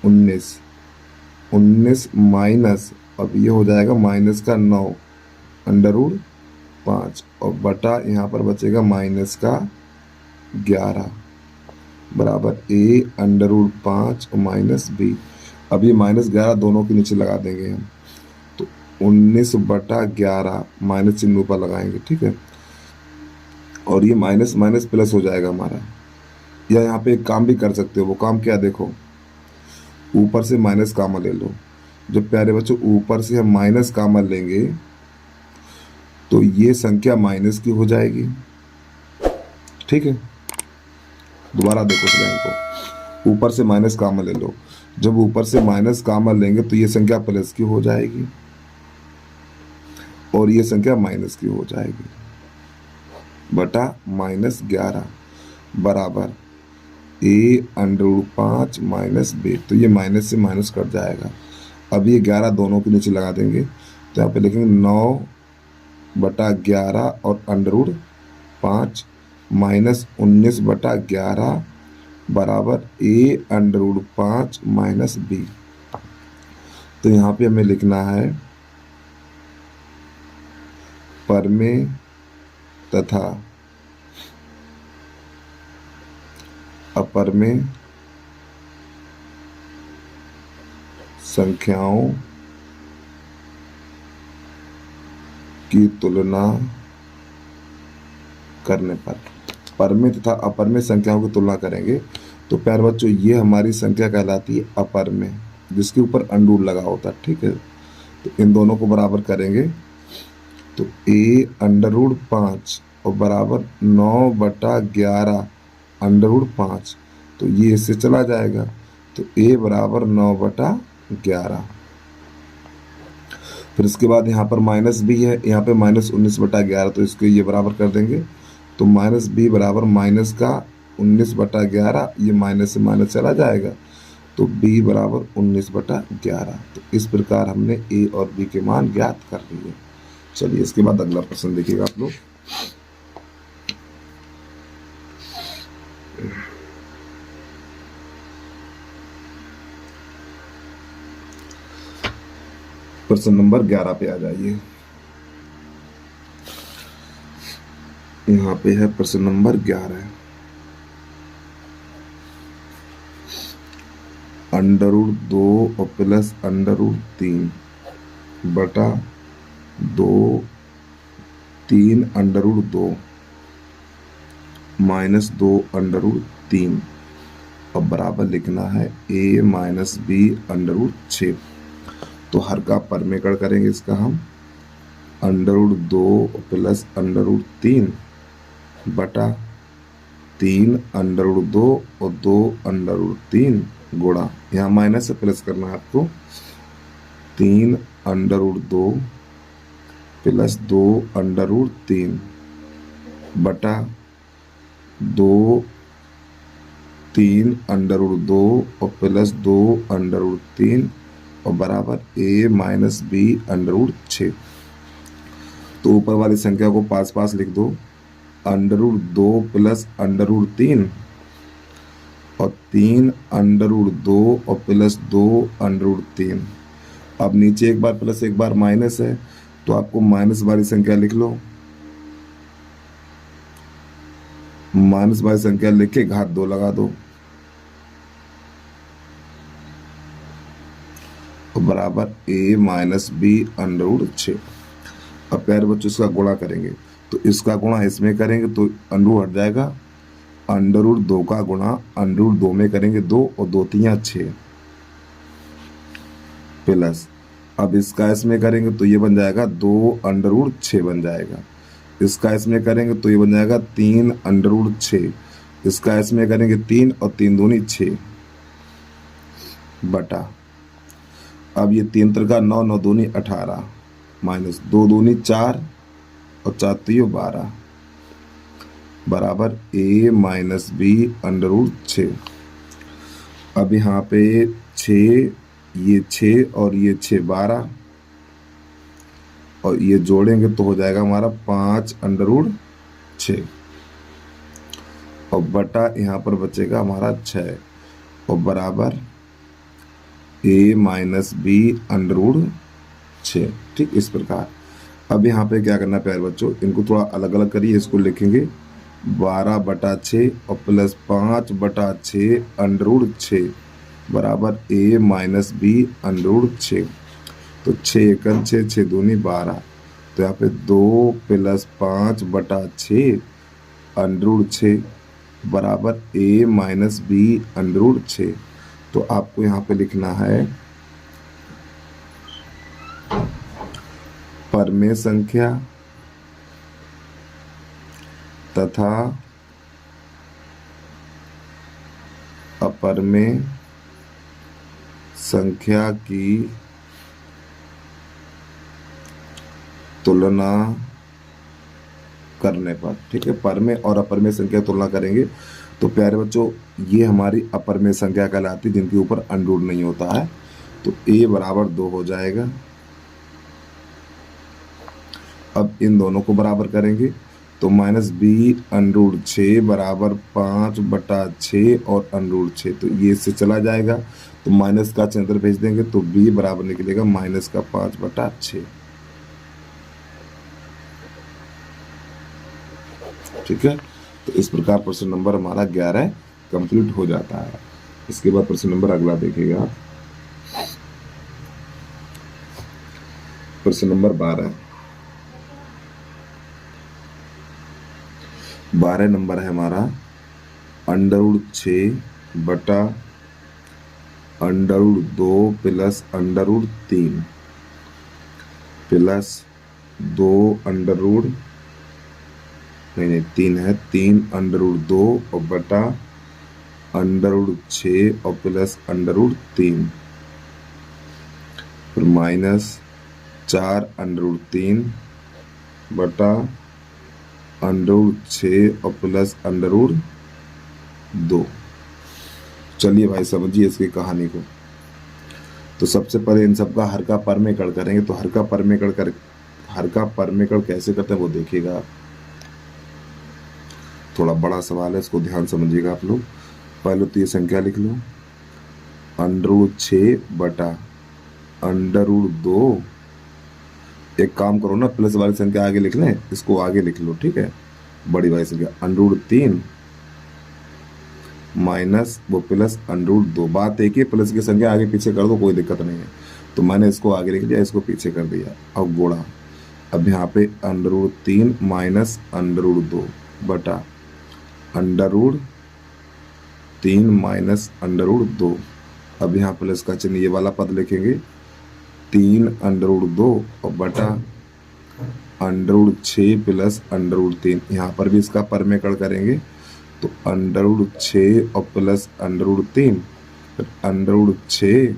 19 माइनस, अब ये हो जाएगा माइनस का 9 √5 और बटा यहाँ पर बचेगा माइनस का 11 बराबर a √5 और माइनस b। अब ये माइनस 11 दोनों के नीचे लगा देंगे हम, तो 19 बटा 11 माइनस चिन्ह ऊपर लगाएंगे। ठीक है, और ये माइनस माइनस प्लस हो जाएगा हमारा। या यहाँ पे एक काम भी कर सकते हो, वो काम क्या, देखो ऊपर से माइनस कॉमन ले लो। जब प्यारे बच्चों ऊपर से हम माइनस कॉमन लेंगे तो ये संख्या माइनस की हो जाएगी। ठीक है, दोबारा देखो इस लाइन को, ऊपर से माइनस कॉमन ले लो, जब ऊपर से माइनस कॉमन लेंगे तो ये संख्या प्लस की हो जाएगी और ये संख्या माइनस की हो जाएगी, बटा -11 बराबर a √5 माइनस b। तो ये माइनस से माइनस कट जाएगा। अब ये 11 दोनों के नीचे लगा देंगे, तो यहाँ पे लिखेंगे 9 बटा 11 और √5 माइनस 19 बटा 11 बराबर a √5 माइनस b। तो यहाँ पे हमें लिखना है परमेय तथा अपरमेय संख्याओं की तुलना करने पर, परमेय तथा अपरमेय संख्याओं की तुलना करेंगे तो प्यारे बच्चों ये हमारी संख्या कहलाती है अपरमेय, जिसके ऊपर अंडूर लगा होता है। ठीक है, तो इन दोनों को बराबर करेंगे तो a √5 और बराबर 9 बटा 11 √5, तो ये इससे चला जाएगा, तो a बराबर 9 बटा 11। फिर इसके बाद यहाँ पर माइनस भी है, यहाँ पे माइनस 19 बटा 11, तो इसको ये बराबर कर देंगे, तो माइनस b बराबर माइनस का 19 बटा 11, ये माइनस से माइनस चला जाएगा, तो b बराबर 19 बटा 11। तो इस प्रकार हमने a और b के मान ज्ञात कर लिए। चलिए इसके बाद अगला प्रश्न देखिएगा आप लोग। प्रश्न नंबर 11 पे आ जाइए। यहाँ पे है प्रश्न नंबर 11, √2 और प्लस √3 बटा 2 3 √2 माइनस 2 √3 और बराबर लिखना है a माइनस b √6। तो हर का परमेकड़ करेंगे इसका हम √2 प्लस √3 बटा 3 √2 और 2 √3 गुणा, यहाँ माइनस से प्लस करना है आपको, 3 √2 प्लस 2 √3 बटा 2 3 √2 और प्लस 2 √3 और बराबर a माइनस बी √6। तो ऊपर वाली संख्या को पास पास लिख दो, √2 प्लस √3 और 3 √2 और प्लस 2 √3। अब नीचे एक बार प्लस एक बार माइनस है, तो आपको माइनस वाली संख्या लिख लो, माइनस वाली संख्या लिख के घात 2 लगा दो और बराबर a माइनस बी √6। अब प्यारे बच्चों इसका गुणा करेंगे, तो इसका गुणा इसमें करेंगे तो अंडरूट हट जाएगा, √2 का गुणा √2 में करेंगे 2 और 2 3 6 प्लस, अब इसका इसमें करेंगे तो ये बन जाएगा 2 √6 बन जाएगा, इसका इसमें करेंगे तो ये बन जाएगा 3 √6, इसका इसमें करेंगे 3 और 3 दूनी 6 बटा, अब ये 3 त्रिका 9 9 दूनी 18 माइनस 2 दूनी 4 और 4 3 12 बराबर a माइनस बी √6। अब यहाँ पे 6, ये 6 और ये 6 12 और ये जोड़ेंगे तो हो जाएगा हमारा 5 √6 और बटा यहाँ पर बचेगा हमारा 6 और बराबर a माइनस बी √6। ठीक, इस प्रकार। अब यहाँ पे क्या करना है प्यारे बच्चों, इनको थोड़ा अलग अलग करिए, इसको लिखेंगे 12/6 और प्लस 5/6 √6 बराबर a माइनस बी √6। तो 6 एकन 6 6 दूनी 12, तो यहाँ पे 2 प्लस 5/6 √6 बराबर a माइनस बी √6। तो आपको यहाँ पे लिखना है परमेय संख्या तथा अपरमेय संख्या की तुलना करने पर। ठीक है, परमेय और अपरमेय संख्या की तुलना करेंगे तो प्यारे बच्चों ये हमारी अपरमेय संख्या कहलाती है, जिनके ऊपर अंडरूट नहीं होता है। तो a बराबर 2 हो जाएगा। अब इन दोनों को बराबर करेंगे तो माइनस बी √6 बराबर 5/6 और √6, तो ये इससे चला जाएगा तो माइनस का चिन्ह भेज देंगे तो b बराबर निकलेगा माइनस का 5/6। ठीक है, तो इस प्रकार प्रश्न नंबर हमारा 11 कंप्लीट हो जाता है। इसके बाद प्रश्न नंबर अगला देखिएगा, प्रश्न नंबर 12 नंबर है हमारा √6 बटा √2 प्लस √3 प्लस 2 नहीं 3 है, 3 √2 और बटा √6 और प्लस √3 फिर माइनस 4 √3 बटा √6 और प्लस √2। चलिए भाई समझिए इसकी कहानी को। तो सबसे पहले इन सबका हर का परमेकड़ करेंगे, तो हर का परमेकड़ कैसे करते हैं वो देखिएगा आप। थोड़ा बड़ा सवाल है, इसको ध्यान समझिएगा आप लोग। पहले तो ये संख्या लिख लो, √6 बटा √2। एक काम करो ना, प्लस वाली संख्या आगे लिख लें, इसको आगे लिख लो। ठीक है, बड़ी वाली संख्या √3 माइनस वो प्लस √2। बात एक ही, प्लस की संख्या आगे पीछे कर दो, कोई दिक्कत नहीं है। तो मैंने इसको आगे लिख दिया, इसको पीछे कर दिया। अब गुणा, अब यहाँ पे √3 माइनस √2 बटा √3 माइनस √2। अब यहाँ प्लस का चिन्ह, ये वाला पद लिखेंगे 3√2 और बटा √6 प्लस √3। यहाँ पर भी इसका परमेकड़ करेंगे तो √6 और प्लस √3, फिर √6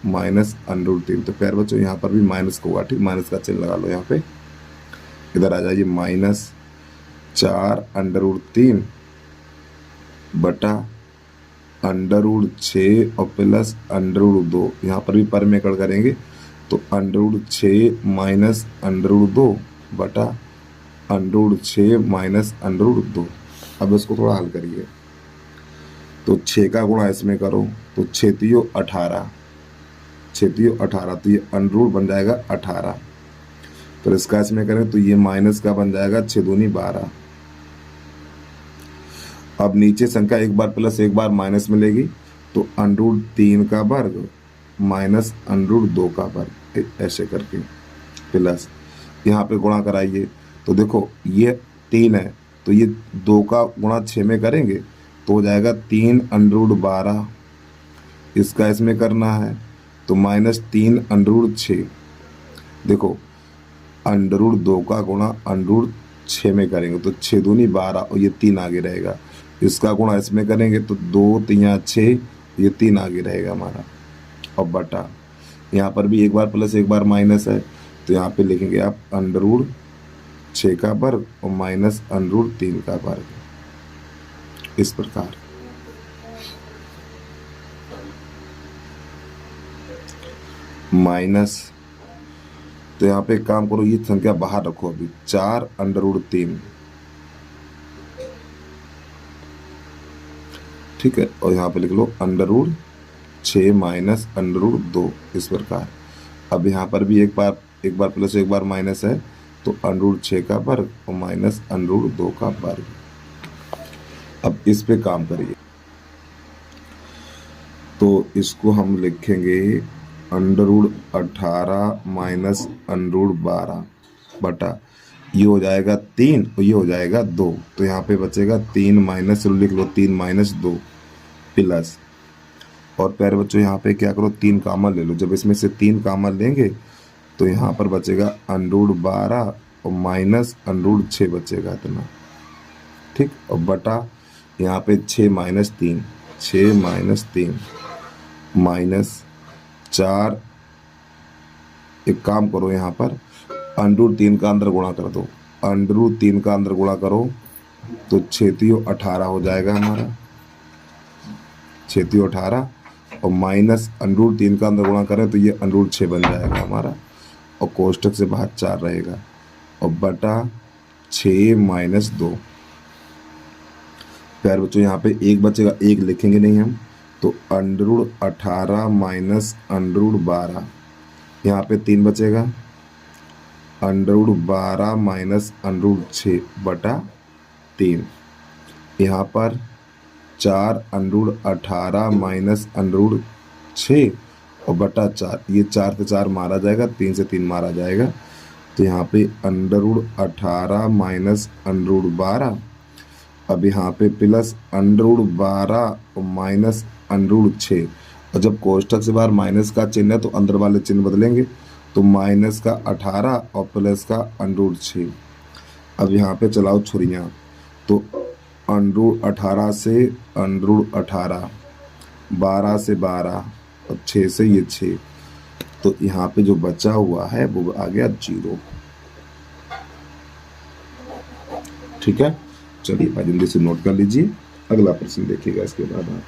माइनस √3। तो प्यारे बच्चों यहाँ पर भी माइनस को हुआ, ठीक, माइनस का चिन्ह लगा लो यहाँ पे। इधर आ जाइए, -4√3 बटा √6 और प्लस √2। यहाँ पर भी परमेकड़ करेंगे तो √6 माइनस √2 बटा √6 माइनस √2। अब इसको थोड़ा हल करिए तो 6 का गुणा इसमें करो तो 6 तियो 18, 6 तियो 18, तो ये √ बन जाएगा 18। फिर इसका इसमें करें तो ये माइनस का बन जाएगा 6 दूनी 12। अब नीचे संख्या एक बार प्लस एक बार माइनस मिलेगी तो √3 का वर्ग माइनस √2 का वर्ग, ऐसे करके प्लस यहाँ पे गुणा कराइए तो देखो ये 3 है तो ये 2 का गुणा 6 में करेंगे तो हो जाएगा 3√12। इसका इसमें करना है तो -3√6। देखो √2 का गुणा √6 में करेंगे तो 6 दूनी 12 और ये 3 आगे रहेगा। इसका गुणा इसमें करेंगे तो 2 3 6, ये 3 आगे रहेगा हमारा। और बटा यहाँ पर भी एक बार प्लस एक बार माइनस है तो यहाँ पे लिखेंगे आप √6 का वर्ग और माइनस √3 का वर्ग, इस प्रकार। माइनस, तो यहाँ पे एक काम करो, ये संख्या बाहर रखो अभी, 4√3, ठीक है, और यहाँ पे लिख लो √6 माइनस √2, इस प्रकार। अब यहाँ पर भी एक बार प्लस एक बार माइनस है तो √6 का वर्ग और माइनस √2 का वर्ग। अब इस पे काम करिए तो इसको हम लिखेंगे √18 माइनस √12 बटा, ये हो जाएगा 3 और ये हो जाएगा 2, तो यहाँ पे बचेगा 3 माइनस, लिख लो 3 माइनस 2 प्लस। और प्यारे बच्चों यहाँ पे क्या करो, 3 कॉमन ले लो। जब इसमें से 3 कॉमन लेंगे तो यहाँ पर बचेगा √12 और माइनस √6 बचेगा इतना, ठीक, और बटा यहाँ पे 6 माइनस 3, 6 माइनस 3 माइनस 4। एक काम करो यहाँ पर √3 का अंदर गुणा कर दो, √3 का अंदर गुणा करो तो 6 तियो 18 हो जाएगा हमारा, 6 तियो 18 और माइनस √3 का अंदर गुणा करें तो ये √6 बन जाएगा हमारा और कोष्टक से बाहर 4 रहेगा और बटा 6 माइनस 2। प्यारे बच्चों यहाँ पे एक बचेगा, एक लिखेंगे नहीं हम, तो √18 माइनस √12, यहाँ पे 3 बचेगा, √12 माइनस √6 बटा 3। यहाँ पर 4 √18 माइनस √6 और बटा 4, ये 4 से 4 मारा जाएगा, 3 से 3 मारा जाएगा, तो यहाँ पे √18 माइनस √12। अब यहाँ पे प्लस √12 और माइनस √6, और जब कोष्टक से बाहर माइनस का चिन्ह है तो अंदर वाले चिन्ह बदलेंगे, तो माइनस का 18 और प्लस का √6। अब यहाँ पे चलाओ छुरियाँ, तो √18 से √18, 12 से 12 और 6 से ये 6, तो यहाँ पे जो बचा हुआ है वो आ गया 0। ठीक है, चलिए भाई जल्दी से नोट कर लीजिए, अगला प्रश्न देखिएगा इसके बाद आप।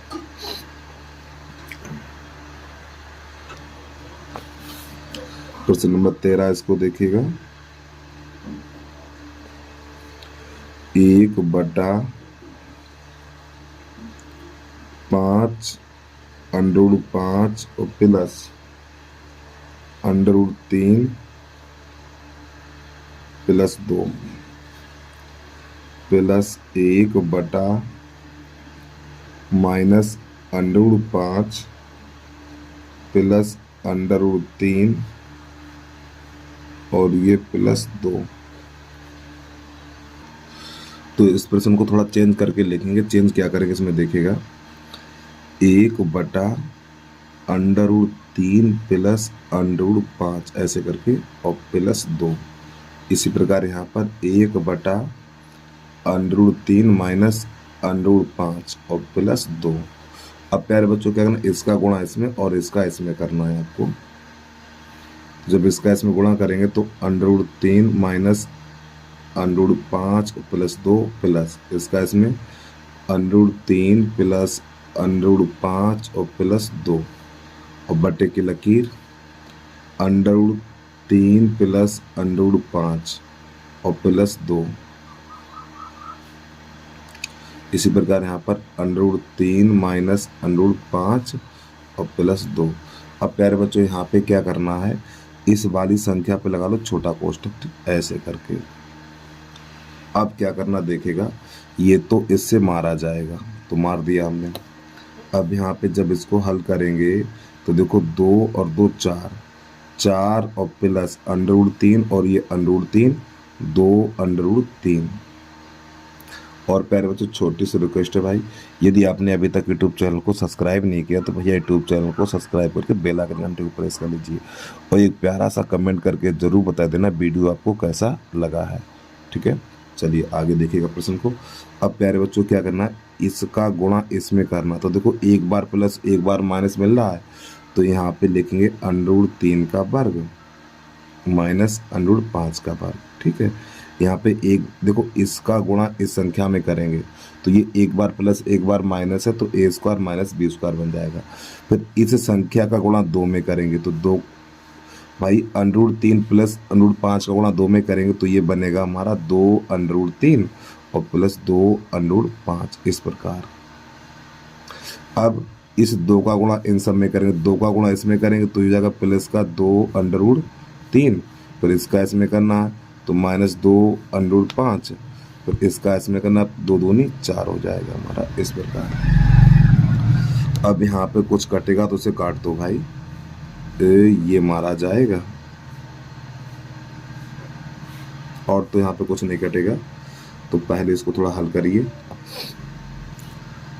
प्रश्न नंबर 13 इसको देखिएगा। 1/5 √5 और प्लस √3 प्लस 2 प्लस 1/- √5 प्लस √3 और ये प्लस 2। तो इस प्रश्न को थोड़ा चेंज करके लिखेंगे। चेंज क्या करेंगे इसमें देखिएगा, 1/√3 3 प्लस अंडर 5 ऐसे करके और प्लस 2। इसी प्रकार यहाँ पर 1 बटा अंडर 3 माइनस अंडर 5 और प्लस 2। अब प्यारे बच्चों क्या करना, इसका गुणा इसमें और इसका इसमें करना है आपको। जब इसका इसमें गुणा करेंगे तो under 3 minus under 5 plus 2 plus इसका इसमें अंडर 3 प्लस अंडर 5 और प्लस 2 और बटे की लकीर अंडर 3 प्लस अंडर 5 और प्लस 2। इसी प्रकार यहाँ पर अंडर 3 माइनस अंडर 5 और प्लस 2। अब प्यारे बच्चों यहाँ पे क्या करना है, इस वाली संख्या पे लगा लो छोटा कोष्ठक ऐसे करके। अब क्या करना देखिएगा, ये तो इससे मारा जाएगा तो मार दिया हमने। अब यहाँ पे जब इसको हल करेंगे तो देखो 2 और 2 4, 4 और प्लस अंडर 3 और ये अंडर 3 2 अंडर 3। और प्यारे बच्चों छोटी सी रिक्वेस्ट है भाई, यदि आपने अभी तक यूट्यूब चैनल को सब्सक्राइब नहीं किया तो भैया यूट्यूब चैनल को सब्सक्राइब करके बेल आइकन घंटे को प्रेस कर लीजिए और एक प्यारा सा कमेंट करके ज़रूर बता देना वीडियो आपको कैसा लगा है। ठीक है, चलिए आगे देखिएगा प्रश्न को। अब प्यारे बच्चों क्या करना है, इसका गुणा इसमें करना। तो देखो एक बार प्लस एक बार माइनस मिल रहा है तो यहाँ पे लिखेंगे अंडर 3 का वर्ग माइनस अंडर 5 का वर्ग। ठीक है, यहाँ पे एक देखो इसका गुणा इस संख्या में करेंगे तो ये एक बार प्लस एक बार माइनस है तो ए स्क्वायर माइनस बी स्क्वायर बन जाएगा। फिर इस संख्या का गुणा 2 में करेंगे तो 2 भाई अंडर 3 प्लस अंडर 5 का गुणा 2 में करेंगे तो ये बनेगा हमारा 2 अंडर 3 और प्लस 2 अंडर 5। इस प्रकार अब इस 2 का गुणा इन सब में करेंगे, 2 का गुणा इसमें करेंगे तो ये जाएगा प्लस का 2 अंडर 3। फिर इसका इसमें करना है तो माइनस 2 अंडर 5। फिर इसका इसमें करना 2 दूनी 4 हो जाएगा हमारा। इस प्रकार अब यहाँ पे कुछ कटेगा तो उसे काट दो भाई, ये मारा जाएगा और तो यहाँ पे कुछ नहीं कटेगा। तो पहले इसको थोड़ा हल करिए,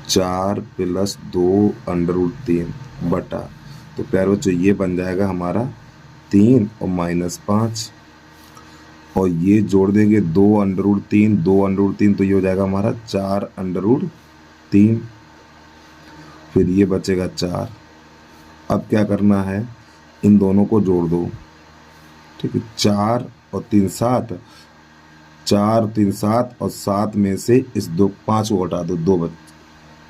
4 प्लस 2 अंडर 3 बटा, तो प्यारे बच्चों ये बन जाएगा हमारा 3 और माइनस 5 और ये जोड़ देंगे 2 अंडर 3 2 अंडर 3 तो ये हो जाएगा हमारा 4 अंडर 3। फिर ये बचेगा 4। अब क्या करना है, इन दोनों को जोड़ दो। ठीक है, 4 और 3 7, 4 3 7 और 7 में से इस 5 को घटा दो, 2 बच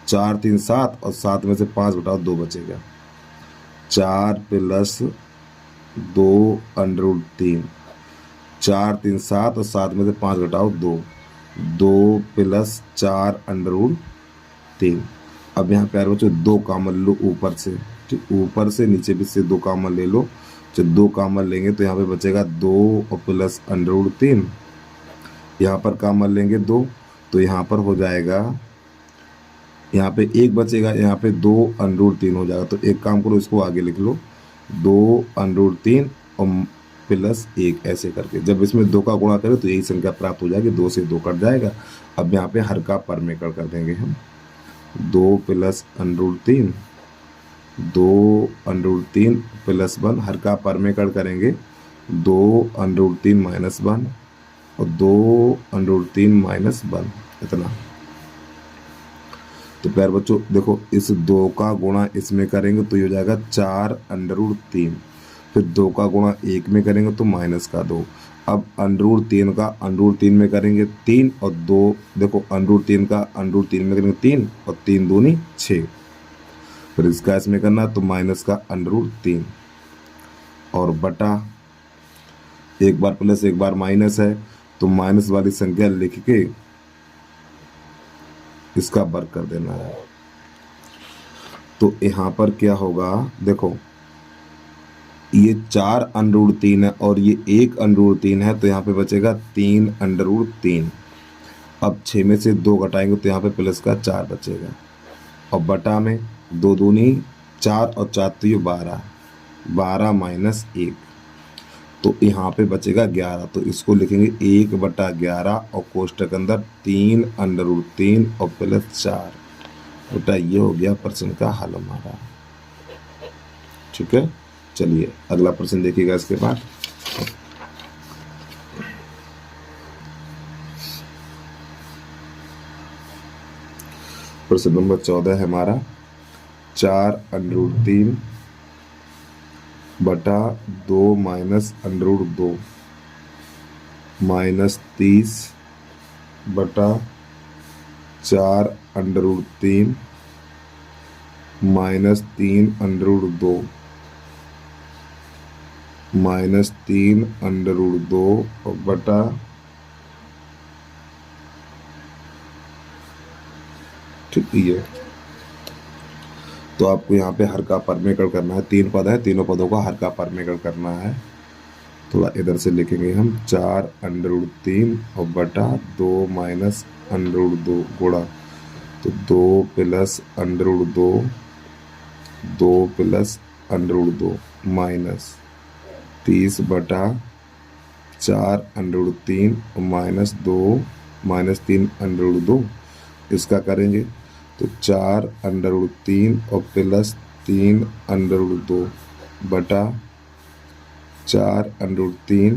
4 3 7 और 7 में से 5 घटाओ 2 बचेगा। 4 प्लस 2 अंडर 3, 4 3 7 और 7 में से 5 घटाओ 2, 2 प्लस 4 अंडर 3। अब यहाँ प्यारे बच्चों 2 कॉमन लो ऊपर से, ठीक ऊपर से नीचे भी से 2 कॉमन ले लो। जब 2 कॉमन लेंगे तो यहाँ पे बचेगा 2 और प्लस अंडर 3। यहाँ पर कॉमन लेंगे 2 तो यहाँ पर हो जाएगा, यहाँ पे 1 बचेगा, यहाँ पे 2 अंडर 3 हो जाएगा। तो एक काम करो इसको आगे लिख लो, 2 अंडर 3 और प्लस 1 ऐसे करके। जब इसमें 2 का गुणा करें तो यही संख्या प्राप्त हो जाएगी, 2 से 2 कट जाएगा। अब यहाँ पे हर का परमेकड़ कर देंगे हम, 2 प्लस अंडर 3 2 अंडर 3 प्लस 1, हर का परमेकड़ करेंगे 2 अंडर 3 माइनस 1 और 2 अंडर 3 माइनस 1 इतना। तो प्यारे बच्चों देखो इस 2 का गुणा इसमें करेंगे तो ये हो जाएगा 4 अंडर 3। फिर 2 का गुणा 1 में करेंगे तो माइनस का 2। अब अंडर 3 का अंडर 3 में करेंगे 3 और 2, देखो अंडर 3 का अंडर 3 में करेंगे 3 और 3 दूनी 6। फिर इसका इसमें करना तो माइनस का अंडर 3 और बटा, एक बार प्लस एक बार माइनस है तो माइनस वाली संख्या लिख के इसका वर्ग कर देना है। तो यहाँ पर क्या होगा, देखो ये 4 अंडर 3 है और ये 1 अंडर 3 है तो यहाँ पे बचेगा 3 अंडर 3। अब 6 में से 2 घटाएंगे तो यहाँ पे प्लस का 4 बचेगा और बटा में 2 दूनी 4 और 4 तो ये 12, 12 माइनस 1 तो यहाँ पे बचेगा 11। तो इसको लिखेंगे 1 बटा 11 और कोष्टक अंदर 3 अंडर 3 और प्लस 4। बेटा ये हो गया प्रश्न का हल हमारा। ठीक है। चलिए अगला प्रश्न देखिएगा इसके बाद। प्रश्न नंबर 14 है हमारा 4√3 बटा 2 माइनस √2 माइनस 30 बटा 4√3 माइनस 3√2 माइनस 3√2 बटा ठीक है। तो आपको यहाँ पे हर का परमेकड़ करना है, 3 पद है, तीनों पदों का हर का परमेकड़ करना है। थोड़ा इधर से लिखेंगे हम 4√3 और बटा 2 माइनस √2 गुणा, तो 2 प्लस √2 2 प्लस √2 माइनस 30 बटा 4√3 माइनस 2 माइनस 3√2, इसका करेंगे तो 4√3 और प्लस 3√2 बटा 4√3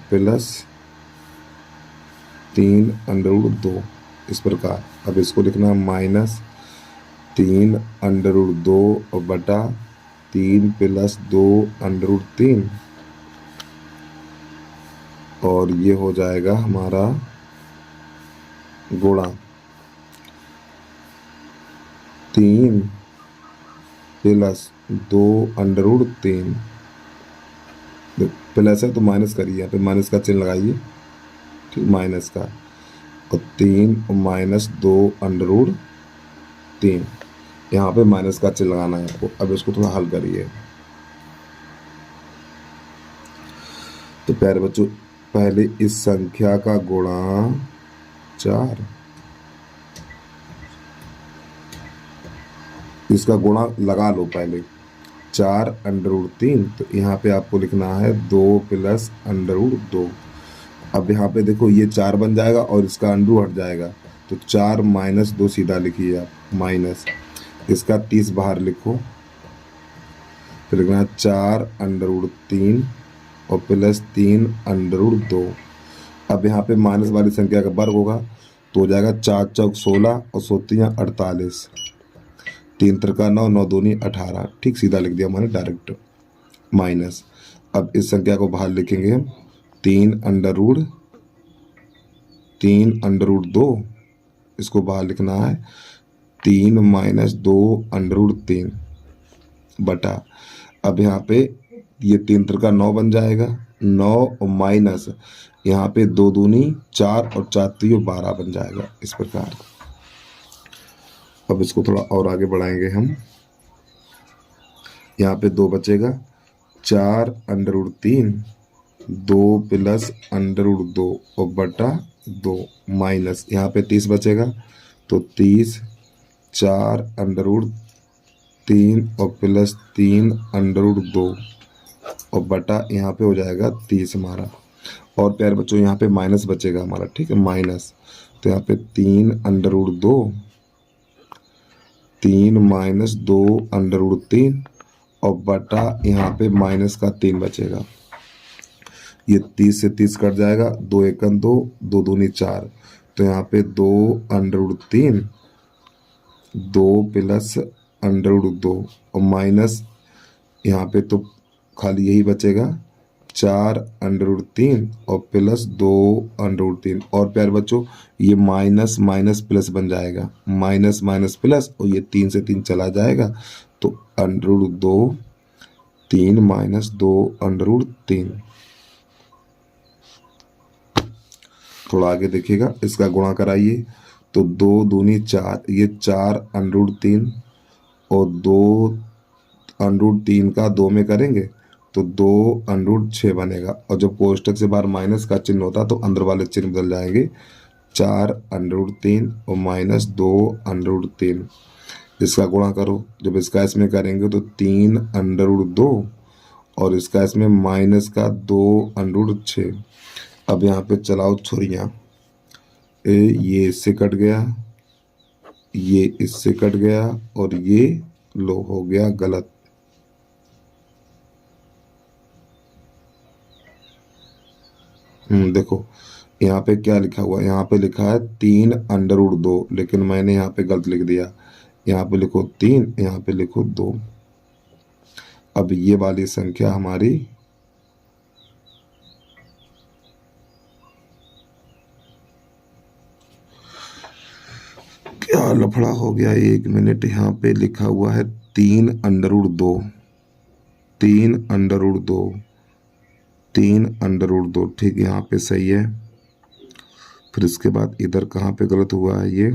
प्लस 3√2 इस प्रकार। अब इसको लिखना माइनस 3√2 बटा 3 प्लस 2√3 और ये हो जाएगा हमारा गुणा 3 प्लस 2√3, प्लस है तो माइनस करिए, यहाँ पे माइनस का चिन्ह लगाइए, ठीक, माइनस का, और 3 माइनस 2√3, यहाँ पे माइनस का चिन्ह लगाना है आपको। अब इसको थोड़ा हल करिए। तो प्यारे बच्चों पहले इस संख्या का गुणा 4, इसका गुणा लगा लो पहले 4√3, तो यहाँ पे आपको लिखना है 2 प्लस √2। अब यहाँ पे देखो ये 4 बन जाएगा और इसका अंडू हट जाएगा, तो 4 माइनस 2 सीधा लिखिए आप, माइनस इसका 30 बाहर लिखो, फिर लिखना है 4√3 और प्लस 3√2। अब यहाँ पे माइनस वाली संख्या का वर्ग होगा तो हो जाएगा 4 चौक 16 और 48, 3 त्रिका 9, 9 दूनी 18, ठीक, सीधा लिख दिया मैंने डायरेक्ट, माइनस। अब इस संख्या को बाहर लिखेंगे हम 3√2, इसको बाहर लिखना है 3 माइनस 2√3 बटा, अब यहाँ पे ये 3 त्रिका 9 बन जाएगा, 9 और माइनस यहाँ पे 2 दूनी 4 और 4 3 12 बन जाएगा इस प्रकार। अब इसको थोड़ा और आगे बढ़ाएंगे हम, यहाँ पे 2 बचेगा, 4√3 2 प्लस √2 और बटा 2 माइनस यहाँ पे 30 बचेगा, तो 30 4√3 और प्लस 3√2 और बटा यहाँ पे हो जाएगा 30 हमारा। और प्यारे बच्चों यहाँ पे माइनस बचेगा हमारा, ठीक है, माइनस, तो यहाँ पे 3√2 3 माइनस 2√3 और बटा यहाँ पे माइनस का 3 बचेगा, ये 30 से 30 कट जाएगा, 2 एकन 2, 2 दूनी 4, तो यहाँ पे 2√3 2 प्लस √2 और माइनस यहाँ पे तो खाली यही बचेगा 4√3 और प्लस 2√3। और प्यारे बच्चों ये माइनस माइनस प्लस बन जाएगा, माइनस माइनस प्लस, और ये 3 से 3 चला जाएगा, तो √2 3 माइनस 2√3। थोड़ा आगे देखिएगा, इसका गुणा कराइए, तो 2 दूनी 4, ये 4√3 और 2√3 का 2 में करेंगे तो 2√6 बनेगा, और जब कोष्टक से बाहर माइनस का चिन्ह होता तो अंदर वाले चिन्ह बदल जाएंगे, 4√3 और माइनस 2√3, इसका गुणा करो, जब इसका इसमें करेंगे तो 3√2 और इसका इसमें माइनस का 2√6। अब यहाँ पे चलाओ छुरियाँ, ये इससे कट गया, ये इससे कट गया, और ये लो हो गया गलत, देखो यहाँ पे क्या लिखा हुआ है, यहाँ पे लिखा है 3√2, लेकिन मैंने यहाँ पे गलत लिख दिया। यहाँ पे लिखो 3, यहाँ पे लिखो 2। अब ये वाली संख्या हमारी क्या लफड़ा हो गया, 1 मिनट। यहाँ पे लिखा हुआ है 3√2, 3√2, 3√2, ठीक है, यहाँ पे सही है। फिर इसके बाद इधर कहाँ पे गलत हुआ है, ये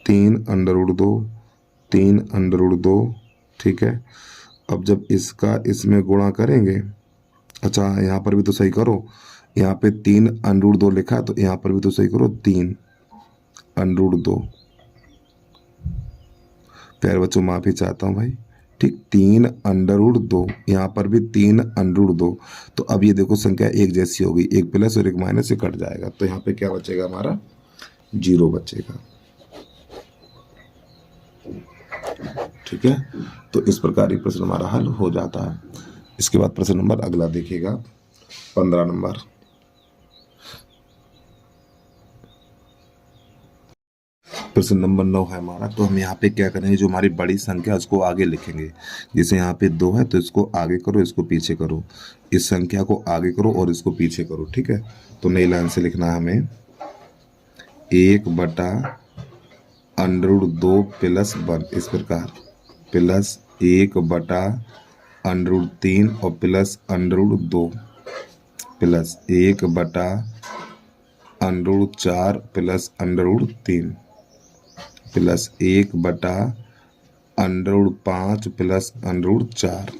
3√2, 3√2, ठीक है। अब जब इसका इसमें गुणा करेंगे, अच्छा यहाँ पर भी तो सही करो, यहाँ पे 3√2 लिखा है तो यहाँ पर भी तो सही करो 3√2। प्यारे बच्चों माफी चाहता हूँ भाई, ठीक, 3√2, यहाँ पर भी 3√2। तो अब ये देखो संख्या एक जैसी होगी, एक प्लस और एक माइनस से कट जाएगा, तो यहाँ पे क्या बचेगा हमारा 0 बचेगा, ठीक है। तो इस प्रकार ये प्रश्न हमारा हल हो जाता है। इसके बाद प्रश्न नंबर अगला देखिएगा, 15 नंबर। प्रश्न नंबर 9 है हमारा। तो हम यहाँ पे क्या करेंगे, जो हमारी बड़ी संख्या उसको आगे लिखेंगे। जैसे यहाँ पे 2 है तो इसको आगे करो, इसको पीछे करो, इस संख्या को आगे करो और इसको पीछे करो, ठीक है। तो नई लाइन से लिखना है हमें 1/√2 + 1, इस प्रकार, प्लस 1/√3 और plus √2, plus 1/√4 plus √3, plus 1/√5 plus √4,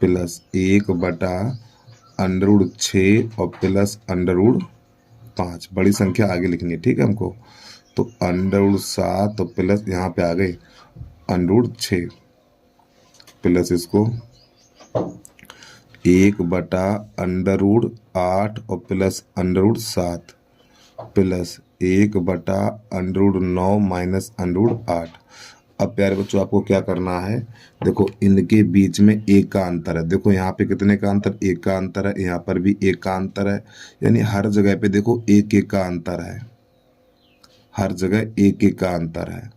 plus 1/√6 और प्लस √5। बड़ी संख्या आगे लिखनी है, ठीक है हमको। तो √7 और प्लस यहाँ पे आ गए √6, प्लस इसको 1/√8 और प्लस √7, प्लस 1/√9 माइनस √8। अब प्यारे बच्चों आपको क्या करना है, देखो इनके बीच में 1 का अंतर है। देखो यहाँ पे कितने का अंतर, 1 का अंतर है, यहाँ पर भी 1 का अंतर है, यानी हर जगह पे देखो 1-1 का अंतर है, हर जगह 1-1 का अंतर है,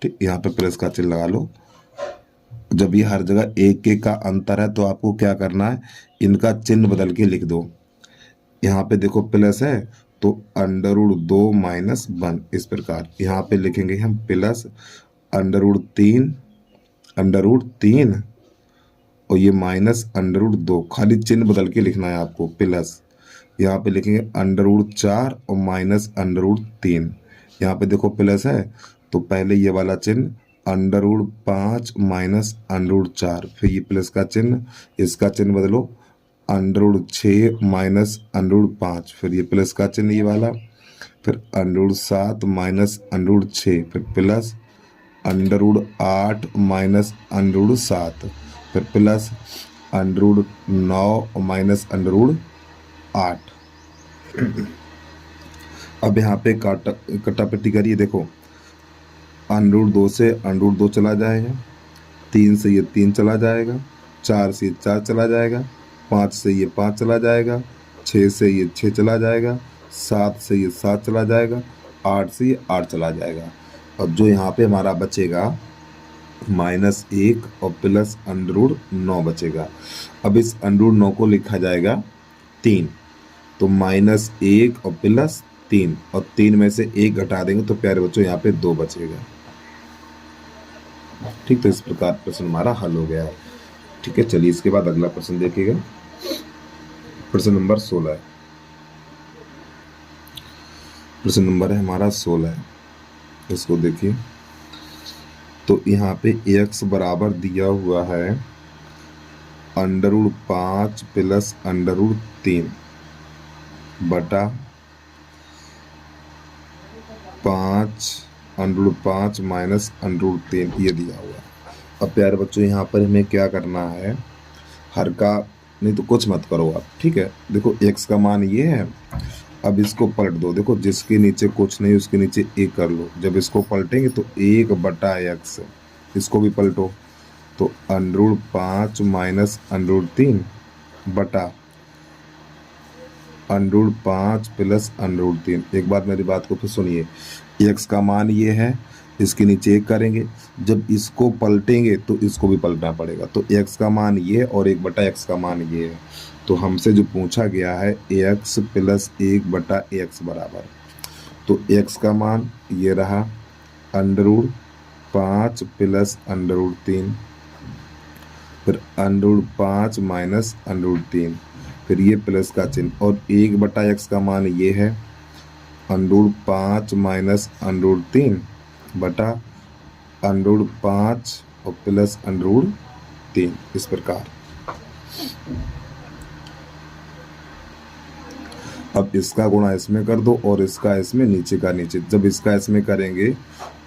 ठीक। यहाँ पे प्लस का चिन्ह लगा लो। जब ये हर जगह 1-1 का अंतर है तो आपको क्या करना है, इनका चिन्ह बदल के लिख दो। यहाँ पे देखो प्लस है तो √2 माइनस 1, इस प्रकार यहाँ पे लिखेंगे हम प्लस √3 और ये माइनस √2, खाली चिन्ह बदल के लिखना है आपको, प्लस यहाँ पे लिखेंगे √4 और माइनस √3। यहाँ पे देखो प्लस है तो पहले ये वाला चिन्ह √5 माइनस √4, फिर ये प्लस का चिन्ह, इसका चिन्ह बदलो √6 माइनस √5, फिर ये प्लस का चिन्ह ये वाला, फिर √7 माइनस √6, फिर प्लस √8 माइनस √7, फिर प्लस √9 माइनस √8। अब यहाँ पे कटापट्टी करिए, देखो √2 से √2 चला जाएगा, 3 से ये 3 चला जाएगा, 4 से ये 4 चला जाएगा, 5 से ये 5 चला जाएगा, 6 से ये 6 चला जाएगा, 7 से ये 7 चला जाएगा, 8 से ये 8 चला जाएगा। और जो यहाँ पे हमारा बचेगा -1 और प्लस √9 बचेगा। अब इस √9 को लिखा जाएगा 3, तो -1 और प्लस 3, और 3 में से 1 घटा देंगे तो प्यारे बच्चों यहाँ पे 2 बचेगा, ठीक। तो इस प्रकार प्रश्न हमारा हल हो गया है, ठीक है। चलिए इसके बाद अगला प्रश्न देखिएगा, प्रश्न नंबर 16 है। प्रश्न नंबर है हमारा 16 है, इसको देखिए। तो यहाँ पे x बराबर दिया हुआ है √5 प्लस √3 बटा 5 √5 माइनस √3, ये दिया हुआ है। अब प्यारे बच्चों यहाँ पर हमें क्या करना है, हर का नहीं तो कुछ मत करो आप, ठीक है। देखो x का मान ये है, अब इसको पलट दो, देखो जिसके नीचे कुछ नहीं उसके नीचे 1 कर लो। जब इसको पलटेंगे तो 1/x, इसको भी पलटो तो √5 माइनस √3 बटा √5 प्लस √3। एक बात मेरी बात को फिर सुनिए, x का मान ये है, इसके नीचे 1 करेंगे, जब इसको पलटेंगे तो इसको भी पलटना पड़ेगा। तो x का मान ये और 1 बटा x का मान ये है। तो हमसे जो पूछा गया है x प्लस 1 बटा x बराबर, तो x का मान ये रहा √5 प्लस √3, फिर √5 माइनस √3, फिर ये प्लस का चिन्ह, और 1 बटा x का मान ये है √5 माइनस √3 बटा √5 और प्लस √3, इस प्रकार। अब इसका गुणा इसमें कर दो और इसका इसमें, नीचे का नीचे। जब इसका इसमें करेंगे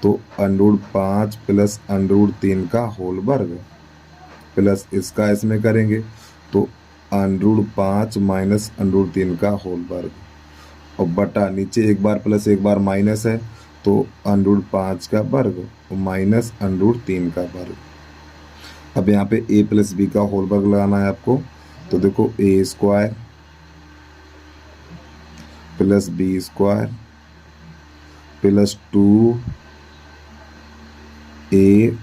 तो √5 प्लस √3 का होल वर्ग, प्लस इसका इसमें करेंगे तो √5 माइनस √3 का होल वर्ग, और बटा नीचे एक बार प्लस एक बार माइनस है तो √5 का वर्ग और माइनस √3 का वर्ग। अब यहाँ पे a प्लस बी का होल वर्ग लगाना है आपको, तो देखो a² plus b² plus 2a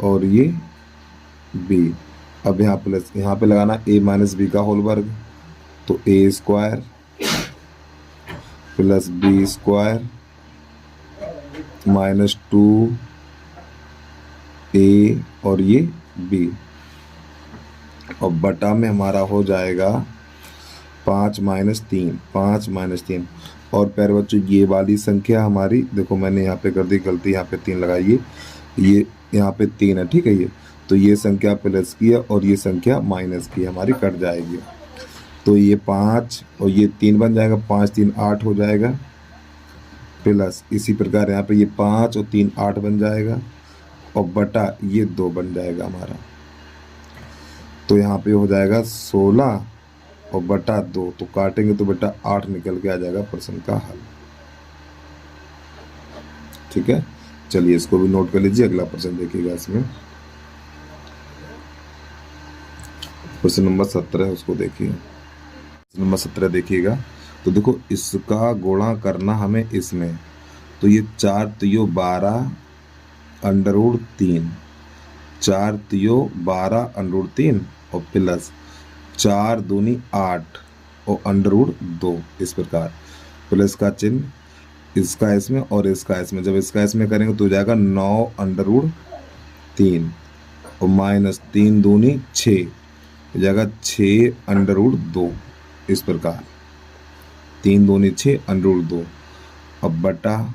और ये b। अब यहाँ प्लस, यहाँ पे लगाना a माइनस बी का होल वर्ग, तो a² plus b² minus 2a और ये b, और बटा में हमारा हो जाएगा 5 माइनस 3। और प्यारे बच्चों ये वाली संख्या हमारी, देखो मैंने यहाँ पे कर दी गलती, यहाँ पे 3 लगाइए, ये यहाँ पे 3 है, ठीक है। ये तो ये संख्या प्लस की है और ये संख्या माइनस की, हमारी कट जाएगी। तो ये 5 और ये 3 बन जाएगा, 5 3 8 हो जाएगा, प्लस इसी प्रकार यहाँ पे ये 5 और 3 8 बन जाएगा, और बटा ये 2 बन जाएगा हमारा। तो यहाँ पे हो जाएगा 16 और बटा 2, तो काटेंगे तो बेटा 8 निकल के आ जाएगा प्रश्न का हल। ठीक है, चलिए इसको भी नोट कर लीजिए। अगला प्रश्न देखिएगा, इसमें प्रश्न नंबर 17 है, उसको देखिए। प्रश्न नंबर 17 देखिएगा, तो देखो इसका गुणा करना हमें इसमें, तो ये 4 तियो 12 √3, 4 तियो 12 √3 और प्लस 4 दूनी 8 और √2, इस प्रकार। प्लस का चिन्ह इसका इसमें और इसका इसमें, जब इसका इसमें करेंगे तो हो जाएगा 9 √3 और माइनस 3 दूनी 6, हो जाएगा 6 √2, इस प्रकार। 3 दूनी 6 √2, अब बटा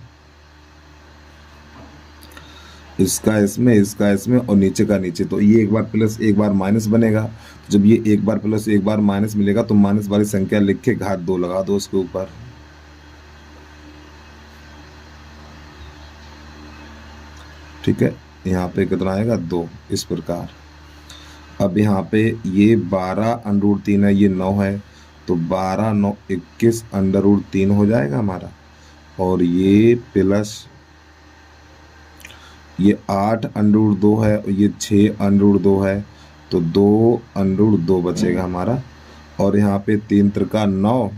इसका इसमें और नीचे का नीचे, तो ये एक बार प्लस एक बार माइनस बनेगा। जब ये एक बार प्लस एक बार माइनस मिलेगा तो माइनस वाली संख्या लिख के घात 2 लगा दो उसके ऊपर। ठीक है, यहाँ पे कितना आएगा 2, इस प्रकार। अब यहाँ पे ये 12 √3 है, ये 9 है, तो 12 9 21 √3 हो जाएगा हमारा, और ये प्लस ये 8 √2 है और ये 6 √2 है, तो 2 √2 बचेगा हमारा। और यहाँ पे 3 त्रिका 9,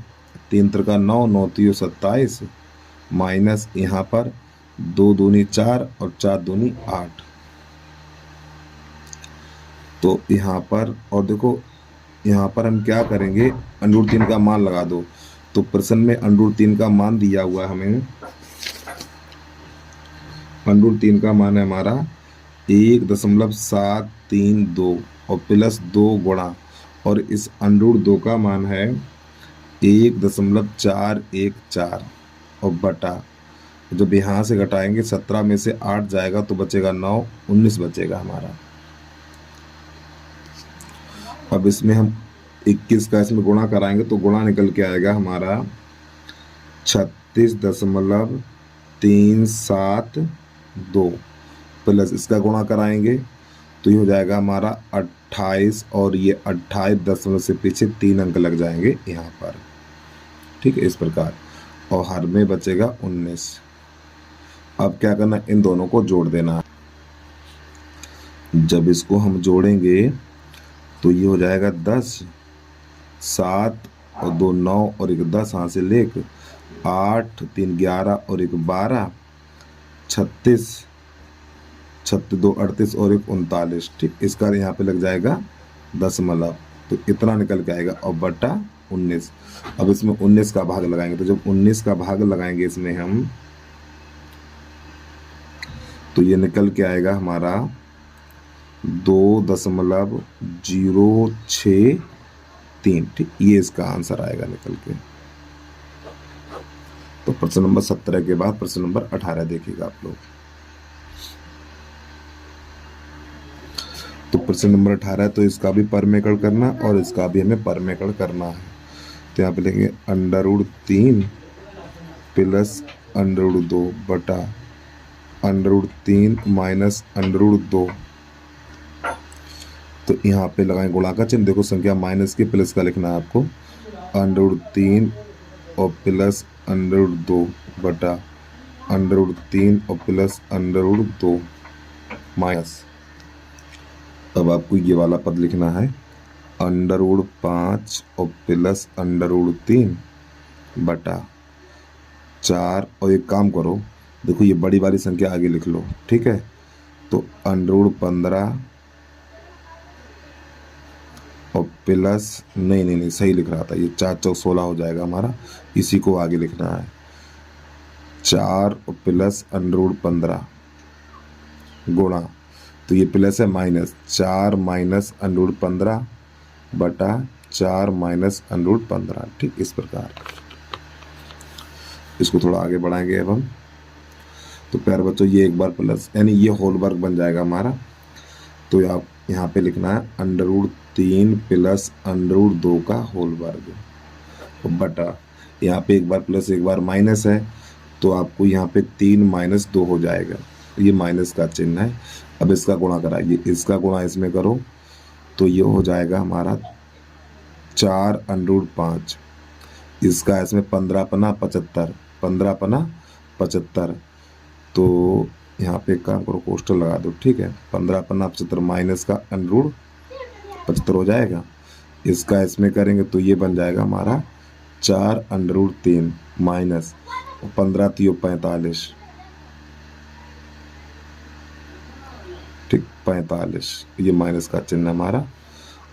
3 त्रिका 9, 9 3 27, माइनस यहाँ पर 2 दूनी 4 और 4 दूनी 8। तो यहाँ पर, और देखो यहाँ पर हम क्या करेंगे, √3 का मान लगा दो। तो प्रश्न में √3 का मान दिया हुआ है हमें, √3 का मान है हमारा 1.732 और प्लस 2 गुणा, और इस √2 का मान है 1.414 और बटा, जब यहाँ से घटाएंगे 17 में से 8 जाएगा तो बचेगा 9, 19 बचेगा हमारा। अब इसमें हम 21 का इसमें गुणा कराएंगे तो गुणा निकल के आएगा हमारा 36.372, प्लस इसका गुणा कराएंगे तो ये हो जाएगा हमारा 28, और ये 28 दशमलव से पीछे 3 अंक लग जाएंगे यहाँ पर। ठीक है, इस प्रकार, और हर में बचेगा 19। अब क्या करना, इन दोनों को जोड़ देना। जब इसको हम जोड़ेंगे तो ये हो जाएगा 10, 7 और 2 9 और 1 10, हाथ से लेके 8 3 11 और 1 12, 36, 36 2 38 और 1 39। ठीक, इसका यहाँ पे लग जाएगा दशमलव, तो इतना निकल के आएगा और बटा 19। अब इसमें 19 का भाग लगाएंगे, तो जब 19 का भाग लगाएंगे इसमें हम, तो ये निकल के आएगा हमारा 2.063। ठीक, ये इसका आंसर आएगा निकल के। तो प्रश्न नंबर 17 के बाद प्रश्न नंबर 18 देखिएगा आप लोग। तो प्रश्न नंबर 18 तो इसका भी परमेकड़ करना और इसका भी हमें परमेकड़ करना है। तो यहाँ पे लेंगे √3 प्लस √2 बटा √3 माइनस √2। तो यहाँ पे लगाएं गुणा का चिन्ह, देखो संख्या माइनस के प्लस का लिखना है आपको, √3 और प्लस √2 बटा √3 और प्लस √2 माइनस, अब आपको ये वाला पद लिखना है √5 और प्लस √3 बटा 4। और एक काम करो, देखो ये बड़ी वाली संख्या आगे लिख लो, ठीक है। तो √15 और प्लस, नहीं सही लिख रहा था, ये 4 चौक 16 हो जाएगा हमारा, इसी को आगे लिखना है 4 और प्लस √15 गुणा, तो ये प्लस है माइनस 4 माइनस √15 बटा 4 माइनस √15। ठीक, इस प्रकार इसको थोड़ा आगे बढ़ाएंगे अब हम। तो प्यारे बच्चों ये एक बार प्लस, यानी ये होल वर्ग बन जाएगा हमारा। तो आप यहाँ पे लिखना है √3 प्लस √2 का होल वर्ग बटा, यहाँ पे एक बार प्लस एक बार माइनस है, तो आपको यहाँ पे 3 माइनस 2 हो जाएगा, ये माइनस का चिन्ह है। अब इसका गुणा कराइए, इसका गुणा इसमें करो, तो ये हो जाएगा हमारा 4√5, इसका इसमें 15 पना 75, 15 पना 75। तो यहाँ पे एक काम करो, कोष्टक लगा दो, ठीक है। 15 पन्ना 75 माइनस का √75 हो जाएगा, इसका इसमें करेंगे तो ये बन जाएगा हमारा 4√3 माइनस 15 3 45। ठीक, 45, ये माइनस का चिन्ह हमारा।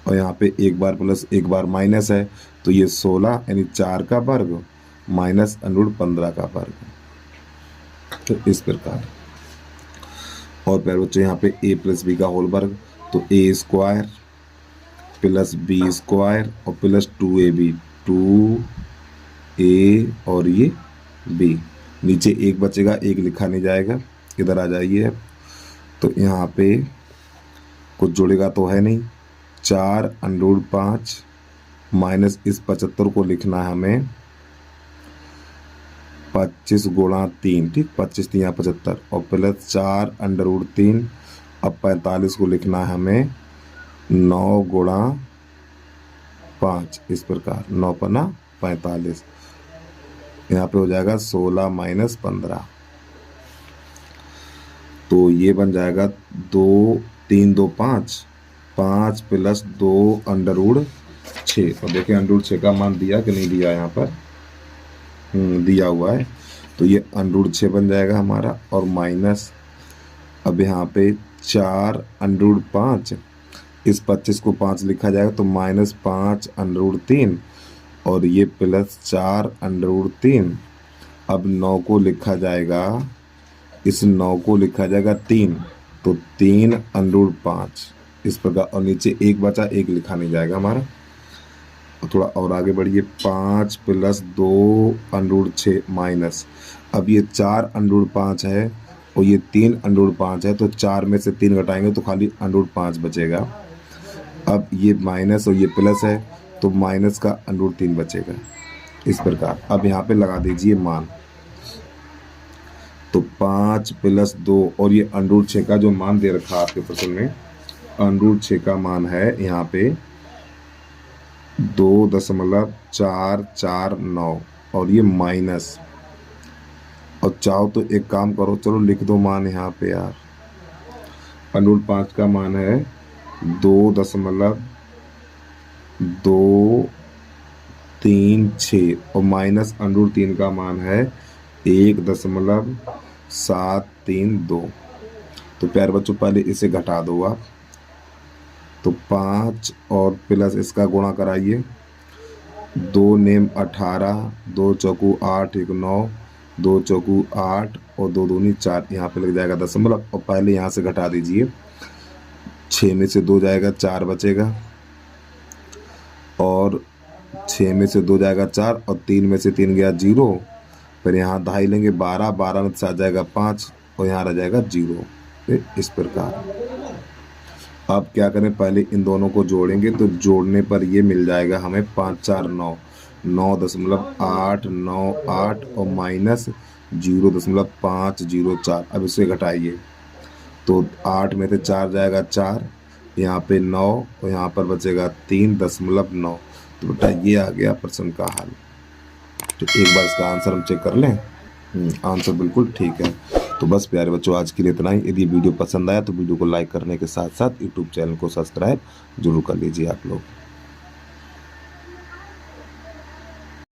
और यहाँ पे एक बार प्लस एक बार माइनस है, तो ये 16 यानी 4 का वर्ग माइनस √15 का वर्ग। तो इस प्रकार। और फिर बच्चों यहाँ पे a प्लस बी का होल वर्ग, तो a square plus B square और प्लस 2ab, 2a और ये b, नीचे एक बचेगा, एक लिखा नहीं जाएगा, इधर आ जाइए। तो यहाँ पे कुछ जुड़ेगा तो है नहीं, 4√5 माइनस इस 75 को लिखना है हमें 25 गुणा 3। ठीक, 25 3 75 और प्लस 4√3, अब 45 को लिखना है हमें 9 गुणा 5, इस प्रकार 9 पना 45, यहाँ पे हो जाएगा 16 माइनस 15। तो ये बन जाएगा 2 3 2 5, 5 प्लस 2 √6। और देखिए √6 का मान दिया कि नहीं दिया, यहाँ पर दिया हुआ है, तो ये √6 बन जाएगा हमारा। और माइनस, अब यहाँ पे 4√5, इस 25 को 5 लिखा जाएगा तो माइनस 5√3 और ये प्लस 4√3। अब 9 को लिखा जाएगा, इस 9 को लिखा जाएगा 3, तो 3√5 इस प्रकार। और नीचे एक बचा, एक लिखा नहीं जाएगा हमारा। थोड़ा और आगे बढ़िए, 5 प्लस 2√6 माइनस, अब ये 4√5 है और ये 3√5 है, तो 4 में से 3 घटाएंगे तो खाली √5 बचेगा। अब ये माइनस और ये प्लस है, तो माइनस का √3 बचेगा, इस प्रकार। अब यहाँ पे लगा दीजिए मान, तो 5 प्लस 2 और ये √6 का जो मान दे रखा आपके प्रश्न में, √6 का मान है यहाँ पे 2.449 और ये माइनस। और चाहो तो एक काम करो, चलो लिख दो मान यहाँ पे यार, अंडर रूट 5 का मान है 2.236 और माइनस अंडर रूट 3 का मान है 1.732। तो प्यारे बच्चों पहले इसे घटा दो आप, तो 5 और प्लस इसका गुणा कराइए, 2 नेम 18, 2 चौकू 8, 1 9, 2 चौकू 8 और 2 दूनी 4, यहाँ पे लग जाएगा दशमलव और पहले यहाँ से घटा दीजिए। 6 में से 2 जाएगा 4 बचेगा और 6 में से 2 जाएगा 4 और 3 में से 3 गया 0। फिर यहाँ दहाई लेंगे 12, 12 में से आ जाएगा 5 और यहाँ रह जाएगा 0। फिर इस प्रकार अब क्या करें, पहले इन दोनों को जोड़ेंगे तो जोड़ने पर ये मिल जाएगा हमें 5 4 9, 9.898 और माइनस 0.504। अब इसे घटाइए तो 8 में से 4 जाएगा 4, यहाँ पे 9 और यहाँ पर बचेगा 3.9। तो बेटा ये आ गया प्रश्न का हल। तो एक बार इसका आंसर हम चेक कर लें। आंसर बिल्कुल ठीक है। तो बस प्यारे बच्चों आज के लिए इतना ही। यदि वीडियो पसंद आया तो वीडियो को लाइक करने के साथ साथ यूट्यूब चैनल को सब्सक्राइब जरूर कर लीजिए आप लोग।